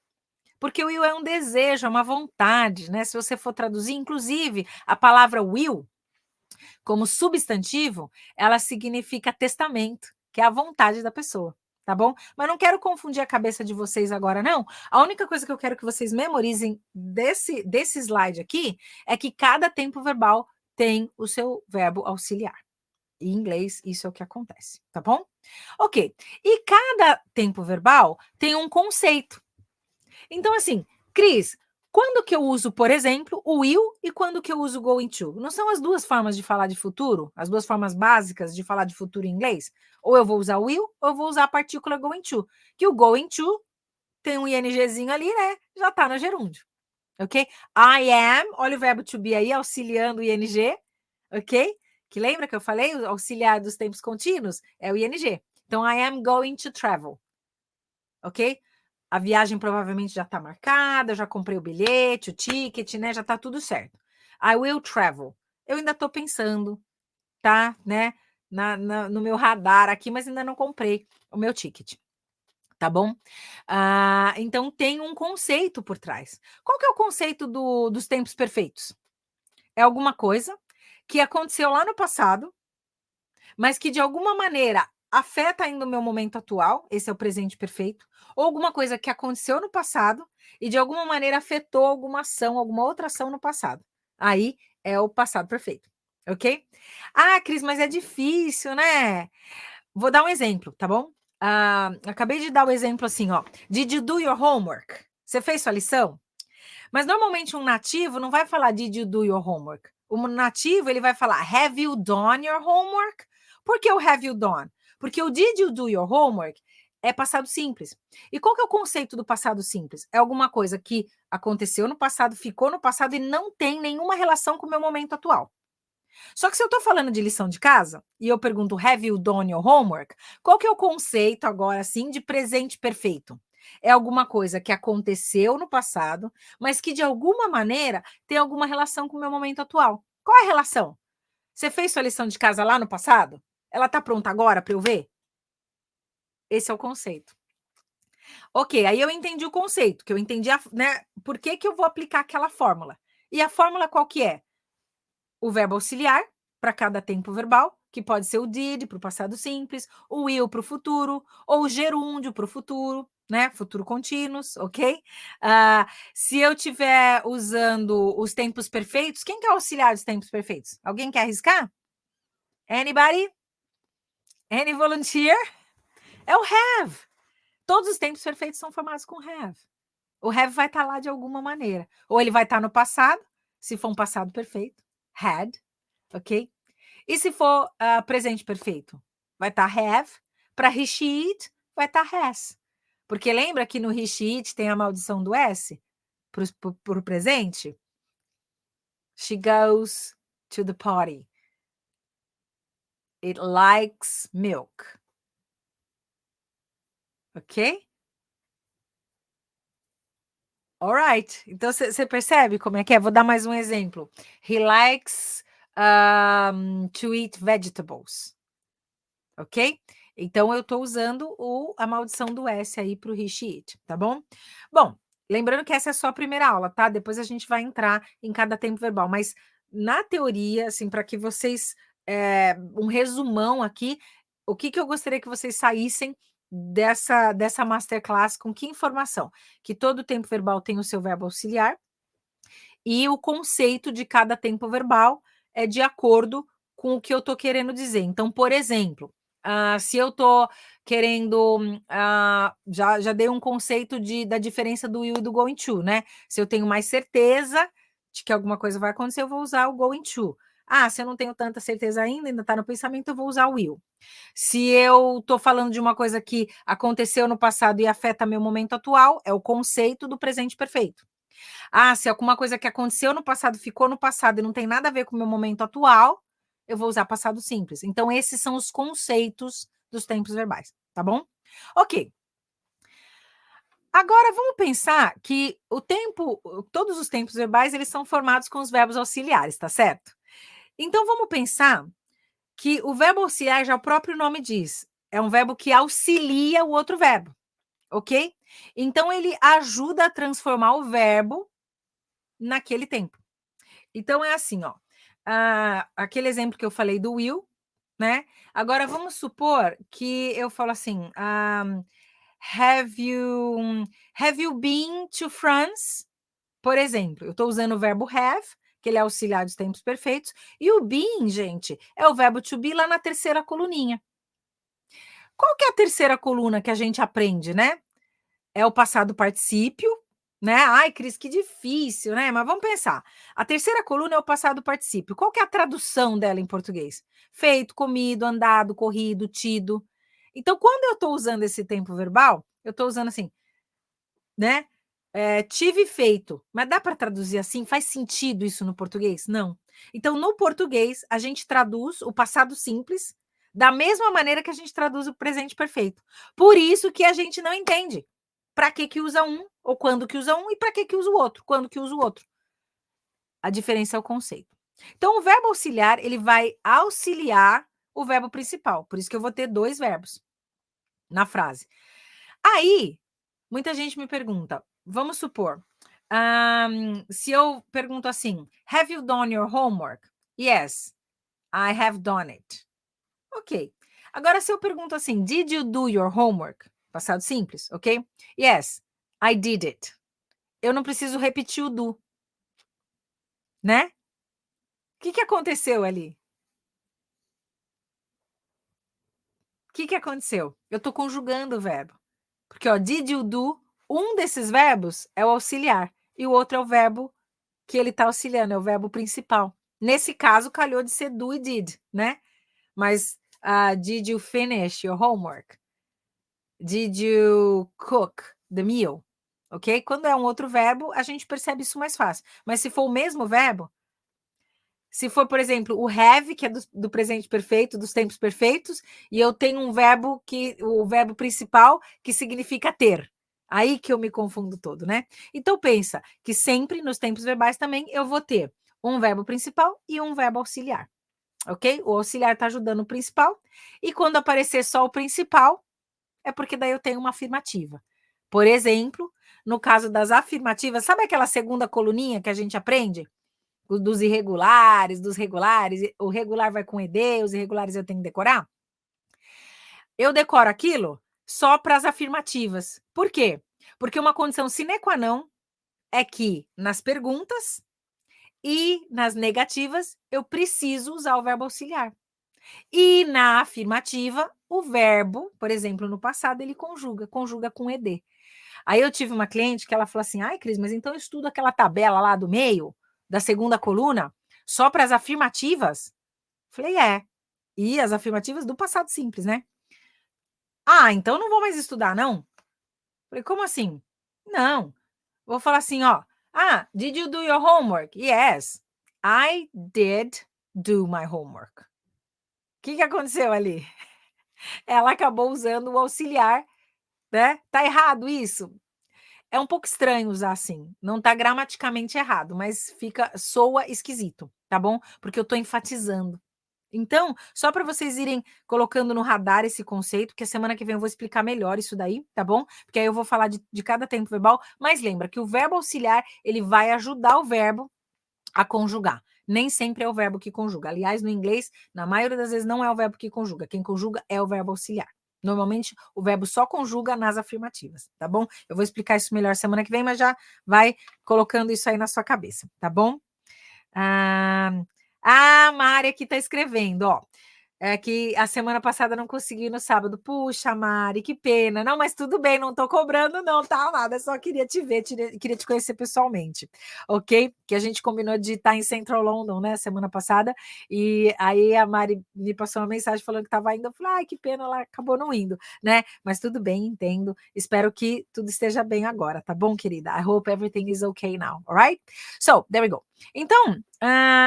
Porque o will é um desejo, é uma vontade, né? Se você for traduzir, inclusive, a palavra will, como substantivo, ela significa testamento, que é a vontade da pessoa, tá bom? Mas não quero confundir a cabeça de vocês agora, não. A única coisa que eu quero que vocês memorizem desse slide aqui é que cada tempo verbal tem o seu verbo auxiliar. Em inglês, isso é o que acontece, tá bom? Ok. E cada tempo verbal tem um conceito. Então, assim, Cris, quando que eu uso, por exemplo, o will e quando que eu uso going to? Não são as duas formas de falar de futuro? As duas formas básicas de falar de futuro em inglês? Ou eu vou usar o will, ou eu vou usar a partícula going to. Que o going to tem um ingzinho ali, né? Já tá no gerúndio. Ok? I am, olha o verbo to be aí, auxiliando o ing. Ok? Que lembra que eu falei? O auxiliar dos tempos contínuos é o ing. Então, I am going to travel. Ok? A viagem provavelmente já está marcada, eu já comprei o bilhete, o ticket, né? Já está tudo certo. I will travel. Eu ainda estou pensando, tá? Né? No meu radar aqui, mas ainda não comprei o meu ticket. Tá bom? Então, tem um conceito por trás. Qual que é o conceito dos tempos perfeitos? É alguma coisa que aconteceu lá no passado, mas que de alguma maneira afeta ainda o meu momento atual, esse é o presente perfeito, ou alguma coisa que aconteceu no passado e de alguma maneira afetou alguma ação, alguma outra ação no passado. Aí é o passado perfeito, ok? Ah, Cris, mas é difícil, né? Vou dar um exemplo, tá bom? Acabei de dar o exemplo assim, ó. Did you do your homework? Você fez sua lição? Mas normalmente um nativo não vai falar did you do your homework. O nativo ele vai falar have you done your homework? Por que o have you done? Porque o did you do your homework é passado simples. E qual que é o conceito do passado simples? É alguma coisa que aconteceu no passado, ficou no passado e não tem nenhuma relação com o meu momento atual. Só que se eu estou falando de lição de casa e eu pergunto have you done your homework, qual que é o conceito agora assim de presente perfeito? É alguma coisa que aconteceu no passado, mas que de alguma maneira tem alguma relação com o meu momento atual. Qual é a relação? Você fez sua lição de casa lá no passado? Ela está pronta agora para eu ver? Esse é o conceito. Ok, aí eu entendi o conceito, que eu entendi, né, por que eu vou aplicar aquela fórmula. E a fórmula qual que é? O verbo auxiliar para cada tempo verbal, que pode ser o did para o passado simples, o will para o futuro, ou o gerúndio para o futuro, né? Futuro contínuos, ok? Se eu estiver usando os tempos perfeitos, quem quer auxiliar dos tempos perfeitos? Alguém quer arriscar? Anybody? Any volunteer? É o have. Todos os tempos perfeitos são formados com have. O have vai estar lá de alguma maneira. Ou ele vai estar no passado, se for um passado perfeito, had, ok? E se for presente perfeito? Vai estar have. Para he, she, it, vai estar has. Porque lembra que no he, she, it tem a maldição do S para o presente? She goes to the party. It likes milk. Ok? Alright. Então, você percebe como é que é? Vou dar mais um exemplo. He likes to eat vegetables. Ok? Então, eu estou usando a maldição do S aí para o he, she, it, tá bom? Bom, lembrando que essa é só a primeira aula, tá? Depois a gente vai entrar em cada tempo verbal. Mas, na teoria, assim, para que vocês... um resumão aqui, o que eu gostaria que vocês saíssem dessa masterclass com que informação? Que todo tempo verbal tem o seu verbo auxiliar e o conceito de cada tempo verbal é de acordo com o que eu estou querendo dizer. Então, por exemplo, se eu estou querendo... já dei um conceito da diferença do will e do going to, né? Se eu tenho mais certeza de que alguma coisa vai acontecer, eu vou usar o going to. Se eu não tenho tanta certeza ainda está no pensamento, eu vou usar o will. Se eu estou falando de uma coisa que aconteceu no passado e afeta meu momento atual, é o conceito do presente perfeito. Se alguma coisa que aconteceu no passado ficou no passado e não tem nada a ver com o meu momento atual, eu vou usar passado simples. Então, esses são os conceitos dos tempos verbais, tá bom? Ok. Agora, vamos pensar que todos os tempos verbais, eles são formados com os verbos auxiliares, tá certo? Então, vamos pensar que o verbo auxiliar, já o próprio nome diz, é um verbo que auxilia o outro verbo, ok? Então, ele ajuda a transformar o verbo naquele tempo. Então, é assim, ó. Aquele exemplo que eu falei do will, né? Agora, vamos supor que eu falo assim, have you been to France? Por exemplo, eu estou usando o verbo have, que ele é auxiliar dos tempos perfeitos, e o been, gente, é o verbo to be lá na terceira coluninha. Qual que é a terceira coluna que a gente aprende, né? É o passado particípio, né? Ai, Cris, que difícil, né? Mas vamos pensar. A terceira coluna é o passado particípio. Qual que é a tradução dela em português? Feito, comido, andado, corrido, tido. Então, quando eu estou usando esse tempo verbal, eu estou usando assim, né? Tive feito. Mas dá para traduzir assim? Faz sentido isso no português? Não. Então, no português, a gente traduz o passado simples da mesma maneira que a gente traduz o presente perfeito. Por isso que a gente não entende. Para que usa um, ou quando que usa um, e para que usa o outro, quando que usa o outro. A diferença é o conceito. Então, o verbo auxiliar, ele vai auxiliar o verbo principal. Por isso que eu vou ter dois verbos na frase. Aí, muita gente me pergunta, vamos supor, se eu pergunto assim, have you done your homework? Yes, I have done it. Ok. Agora, se eu pergunto assim, did you do your homework? Passado simples, ok? Yes, I did it. Eu não preciso repetir o do, né? O que aconteceu ali? O que aconteceu? Eu estou conjugando o verbo. Porque, ó, did you do, um desses verbos é o auxiliar e o outro é o verbo que ele está auxiliando, é o verbo principal. Nesse caso, calhou de ser do e did, né? Mas Did you finish your homework? Did you cook the meal? Ok? Quando é um outro verbo, a gente percebe isso mais fácil. Mas se for o mesmo verbo, se for, por exemplo, o have, que é do presente perfeito, dos tempos perfeitos, e eu tenho um verbo o verbo principal, que significa ter. Aí que eu me confundo todo, né? Então pensa que sempre nos tempos verbais também eu vou ter um verbo principal e um verbo auxiliar. Ok? O auxiliar está ajudando o principal, e quando aparecer só o principal, é porque daí eu tenho uma afirmativa. Por exemplo, no caso das afirmativas, sabe aquela segunda coluninha que a gente aprende? Dos irregulares, dos regulares, o regular vai com ED, os irregulares eu tenho que decorar? Eu decoro aquilo só para as afirmativas. Por quê? Porque uma condição sine qua non é que nas perguntas e nas negativas eu preciso usar o verbo auxiliar. E na afirmativa, o verbo, por exemplo, no passado, ele conjuga com ED. Aí eu tive uma cliente que ela falou assim, ai, Cris, mas então eu estudo aquela tabela lá do meio, da segunda coluna, só para as afirmativas? Falei, e as afirmativas do passado simples, né? Ah, então não vou mais estudar, não? Falei, como assim? Não. Vou falar assim, ó. Did you do your homework? Yes, I did do my homework. O que aconteceu ali? Ela acabou usando o auxiliar, né? Tá errado isso? É um pouco estranho usar assim. Não tá gramaticamente errado, mas soa esquisito, tá bom? Porque eu tô enfatizando. Então, só para vocês irem colocando no radar esse conceito, que a semana que vem eu vou explicar melhor isso daí, tá bom? Porque aí eu vou falar de cada tempo verbal, mas lembra que o verbo auxiliar, ele vai ajudar o verbo a conjugar. Nem sempre é o verbo que conjuga. Aliás, no inglês, na maioria das vezes não é o verbo que conjuga. Quem conjuga é o verbo auxiliar. Normalmente, o verbo só conjuga nas afirmativas, tá bom? Eu vou explicar isso melhor semana que vem, mas já vai colocando isso aí na sua cabeça, tá bom? A Mari aqui está escrevendo, ó. É que a semana passada não consegui no sábado. Puxa, Mari, que pena. Não, mas tudo bem, não tô cobrando, não, tá nada. Só queria te ver, queria te conhecer pessoalmente, ok? Que a gente combinou de estar em Central London, né, semana passada. E aí a Mari me passou uma mensagem falando que estava indo. Eu falei, ai, que pena, ela acabou não indo, né? Mas tudo bem, entendo. Espero que tudo esteja bem agora, tá bom, querida? I hope everything is okay now, alright? So, there we go. Então,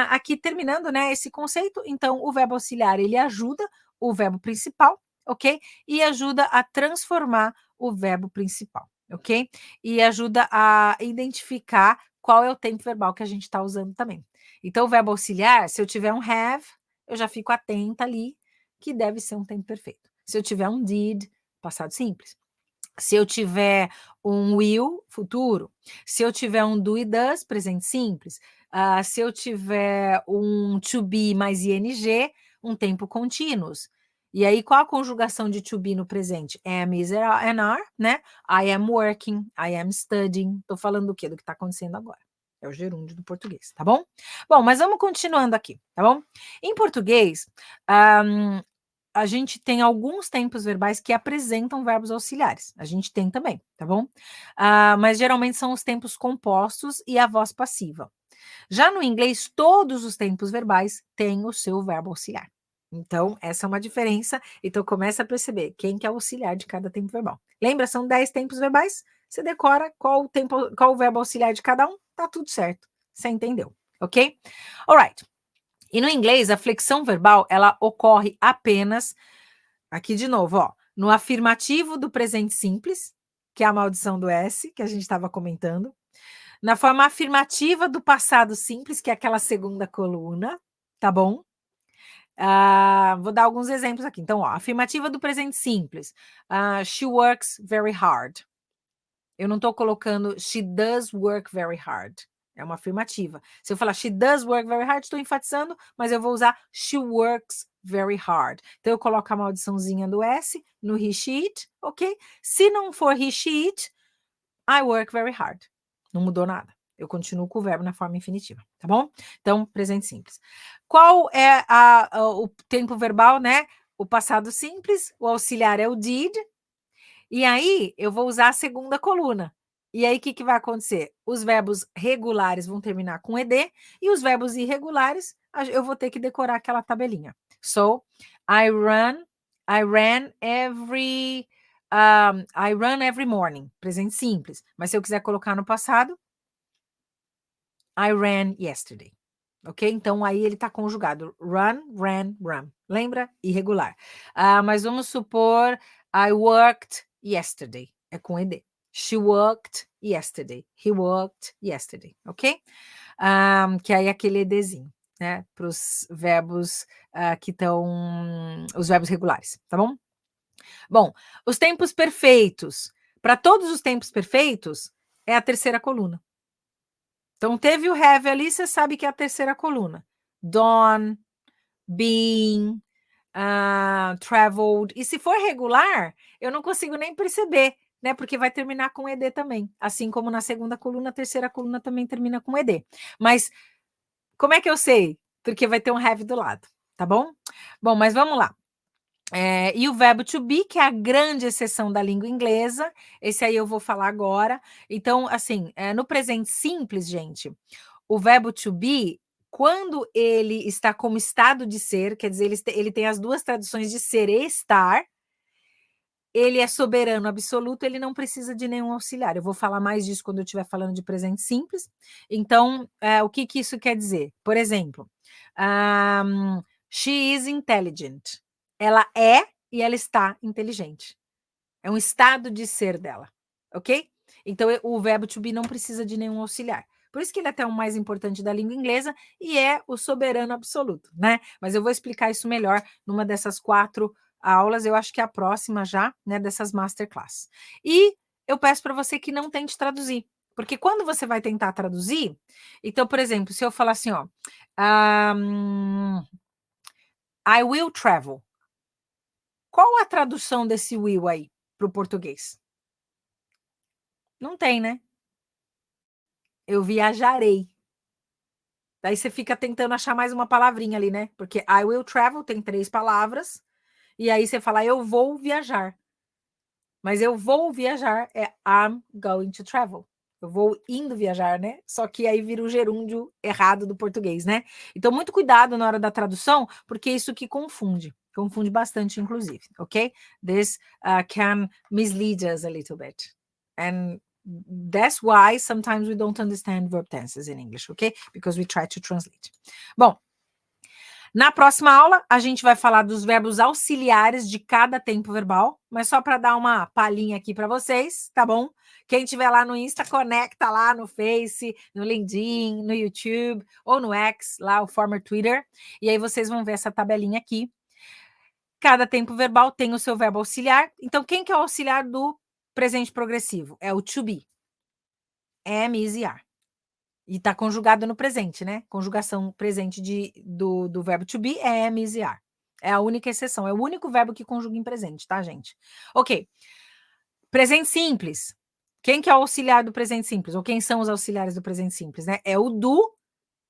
aqui terminando, né, esse conceito, então o verbo auxiliar, ele ajuda o verbo principal, ok? E ajuda a transformar o verbo principal, ok? E ajuda a identificar qual é o tempo verbal que a gente está usando também. Então, o verbo auxiliar, se eu tiver um have, eu já fico atenta ali, que deve ser um tempo perfeito. Se eu tiver um did, passado simples. Se eu tiver um will, futuro. Se eu tiver um do e does, presente simples. Se eu tiver um to be mais ing, um tempo contínuos. E aí, qual a conjugação de to be no presente? Am, is, and are, né? I am working, I am studying. Estou falando do quê? Do que está acontecendo agora. É o gerúndio do português, tá bom? Bom, mas vamos continuando aqui, tá bom? Em português, a gente tem alguns tempos verbais que apresentam verbos auxiliares. A gente tem também, tá bom? Mas geralmente são os tempos compostos e a voz passiva. Já no inglês, todos os tempos verbais têm o seu verbo auxiliar. Então, essa é uma diferença. Então, começa a perceber quem que é o auxiliar de cada tempo verbal. Lembra, são 10 tempos verbais. Você decora qual o verbo auxiliar de cada um, tá tudo certo. Você entendeu, ok? Alright. E no inglês, a flexão verbal, ela ocorre apenas, aqui de novo, ó, no afirmativo do presente simples, que é a maldição do S, que a gente estava comentando, na forma afirmativa do passado simples, que é aquela segunda coluna, tá bom? Vou dar alguns exemplos aqui. Então, ó, afirmativa do presente simples. She works very hard. Eu não estou colocando she does work very hard. É uma afirmativa. Se eu falar she does work very hard, estou enfatizando, mas eu vou usar she works very hard. Então, eu coloco a maldiçãozinha do S no he, she, it, ok? Se não for he, she, it, I work very hard. Não mudou nada. Eu continuo com o verbo na forma infinitiva, tá bom? Então, presente simples. Qual é o tempo verbal, né? O passado simples, o auxiliar é o did, e aí eu vou usar a segunda coluna. E aí, o que vai acontecer? Os verbos regulares vão terminar com ED, e os verbos irregulares, eu vou ter que decorar aquela tabelinha. So, I ran every morning. Presente simples. Mas se eu quiser colocar no passado, I ran yesterday. Ok? Então, aí ele está conjugado. Run, ran, run. Lembra? Irregular. Mas vamos supor, I worked yesterday. É com ED. She worked yesterday. He worked yesterday. Ok? Que aí é aquele EDzinho, né? Para os verbos que estão... Os verbos regulares, tá bom? Bom, os tempos perfeitos. Para todos os tempos perfeitos, é a terceira coluna. Então, teve o have ali, você sabe que é a terceira coluna. Done, been, traveled. E se for regular, eu não consigo nem perceber, né? Porque vai terminar com ED também. Assim como na segunda coluna, a terceira coluna também termina com ED. Mas como é que eu sei? Porque vai ter um have do lado, tá bom? Bom, mas vamos lá. E o verbo to be, que é a grande exceção da língua inglesa, esse aí eu vou falar agora. Então, assim, no presente simples, gente, o verbo to be, quando ele está como estado de ser, quer dizer, ele tem as duas traduções de ser e estar, ele é soberano absoluto, ele não precisa de nenhum auxiliar. Eu vou falar mais disso quando eu estiver falando de presente simples. Então, o que isso quer dizer? Por exemplo, she is intelligent. Ela é e ela está inteligente. É um estado de ser dela, ok? Então, o verbo to be não precisa de nenhum auxiliar. Por isso que ele é até o mais importante da língua inglesa e é o soberano absoluto, né? Mas eu vou explicar isso melhor numa dessas 4 aulas, eu acho que é a próxima já, né, dessas masterclass. E eu peço para você que não tente traduzir, porque quando você vai tentar traduzir, então, por exemplo, se eu falar assim, ó, I will travel. Qual a tradução desse will aí para o português? Não tem, né? Eu viajarei. Daí você fica tentando achar mais uma palavrinha ali, né? Porque I will travel tem 3 palavras, e aí você fala eu vou viajar. Mas eu vou viajar é I'm going to travel. Eu vou indo viajar, né? Só que aí vira o gerúndio errado do português, né? Então, muito cuidado na hora da tradução, porque isso que confunde. Confunde bastante, inclusive, ok? This can mislead us a little bit. And that's why sometimes we don't understand verb tenses in English, ok? Because we try to translate. Bom, na próxima aula, a gente vai falar dos verbos auxiliares de cada tempo verbal, mas só para dar uma palhinha aqui para vocês, tá bom? Quem tiver lá no Insta, conecta lá no Face, no LinkedIn, no YouTube ou no X, lá o former Twitter, e aí vocês vão ver essa tabelinha aqui. Cada tempo verbal tem o seu verbo auxiliar. Então, quem que é o auxiliar do presente progressivo? É o to be. Am, is e are. E está conjugado no presente, né? Conjugação presente do verbo to be é am, is e are. É a única exceção, é o único verbo que conjuga em presente, tá, gente? Ok. Presente simples. Quem que é o auxiliar do presente simples? Ou quem são os auxiliares do presente simples, né? É o do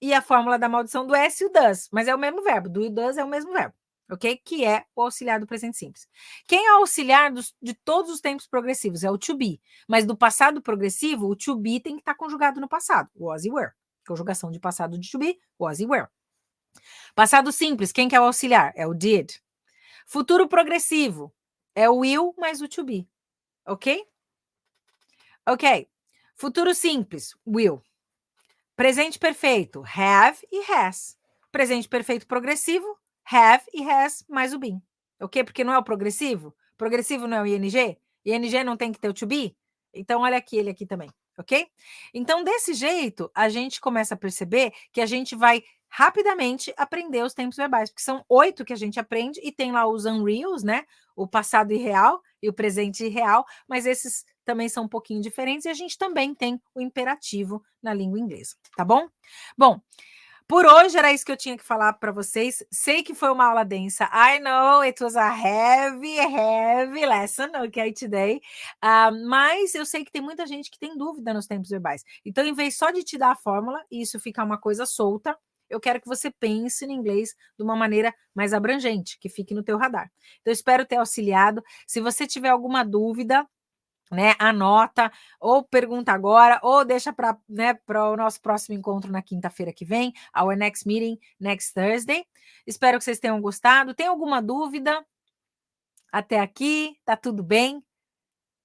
e a fórmula da maldição do S e o does. Mas é o mesmo verbo. Do e does é o mesmo verbo, ok? Que é o auxiliar do presente simples. Quem é o auxiliar de todos os tempos progressivos? É o to be. Mas do passado progressivo, o to be tem que estar conjugado no passado. Was e were. Conjugação de passado de to be, was e were. Passado simples, quem que é o auxiliar? É o did. Futuro progressivo é o will mais o to be. Ok? Ok. Futuro simples, will. Presente perfeito, have e has. Presente perfeito progressivo, have e has mais o been. Ok? Porque não é o progressivo? Progressivo não é o ing? ING não tem que ter o to be? Então, olha aqui, ele aqui também. Ok? Então, desse jeito, a gente começa a perceber que a gente vai rapidamente aprender os tempos verbais, porque são 8 que a gente aprende e tem lá os unreals, né? O passado irreal e o presente irreal, mas esses também são um pouquinho diferentes e a gente também tem o imperativo na língua inglesa, tá bom? Bom, por hoje era isso que eu tinha que falar para vocês. Sei que foi uma aula densa. I know it was a heavy lesson, okay, today. Mas eu sei que tem muita gente que tem dúvida nos tempos verbais. Então, em vez só de te dar a fórmula e isso ficar uma coisa solta, eu quero que você pense no inglês de uma maneira mais abrangente, que fique no teu radar. Então, eu espero ter auxiliado. Se você tiver alguma dúvida, né? Anota, ou pergunta agora, ou deixa para, né, para o nosso próximo encontro na quinta-feira que vem, our next meeting next Thursday. Espero que vocês tenham gostado. Tem alguma dúvida até aqui? Tá tudo bem?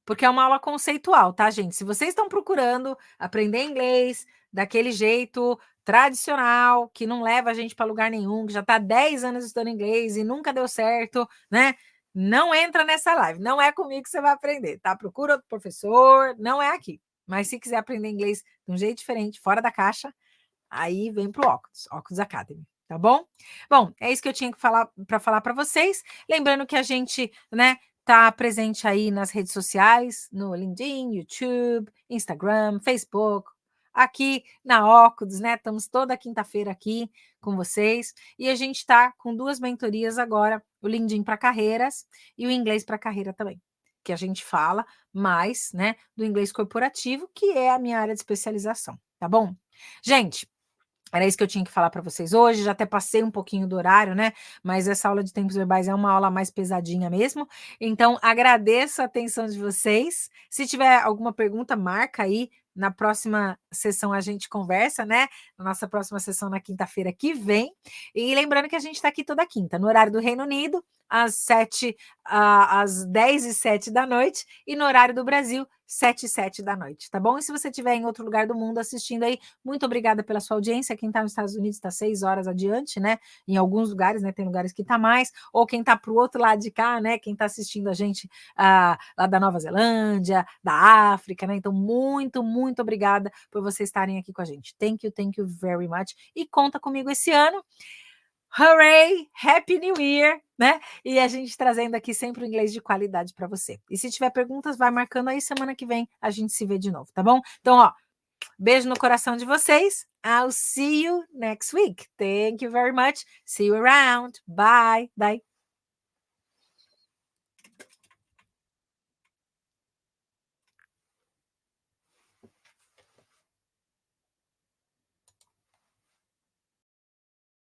Porque é uma aula conceitual, tá, gente? Se vocês estão procurando aprender inglês daquele jeito tradicional, que não leva a gente para lugar nenhum, que já está 10 anos estudando inglês e nunca deu certo, né? Não entra nessa live. Não é comigo que você vai aprender, tá? Procura outro professor, não é aqui. Mas se quiser aprender inglês de um jeito diferente, fora da caixa, aí vem pro Óculos Academy, tá bom? Bom, é isso que eu tinha que falar para vocês. Lembrando que a gente, né, tá presente aí nas redes sociais, no LinkedIn, YouTube, Instagram, Facebook, aqui na Óculos, né? Estamos toda quinta-feira aqui com vocês e a gente está com 2 mentorias agora, o LinkedIn para carreiras e o inglês para carreira também, que a gente fala mais, né, do inglês corporativo, que é a minha área de especialização, tá bom? Gente, era isso que eu tinha que falar para vocês hoje, já até passei um pouquinho do horário, né? Mas essa aula de tempos verbais é uma aula mais pesadinha mesmo. Então, agradeço a atenção de vocês. Se tiver alguma pergunta, marca aí. Na próxima sessão a gente conversa, né? Na nossa próxima sessão na quinta-feira que vem. E lembrando que a gente está aqui toda quinta, no horário do Reino Unido, às 10h07 da noite, e no horário do Brasil, 7h07 da noite, tá bom? E se você estiver em outro lugar do mundo assistindo aí, muito obrigada pela sua audiência. Quem está nos Estados Unidos está 6 horas adiante, né? Em alguns lugares, né? Tem lugares que está mais, ou quem está para o outro lado de cá, né? Quem está assistindo a gente lá da Nova Zelândia, da África, né? Então, muito, muito obrigada por vocês estarem aqui com a gente. Thank you very much. E conta comigo esse ano. Hooray! Happy New Year, né? E a gente trazendo aqui sempre o inglês de qualidade para você. E se tiver perguntas, vai marcando aí, semana que vem a gente se vê de novo, tá bom? Então, ó, beijo no coração de vocês. I'll see you next week. Thank you very much. See you around. Bye. Bye.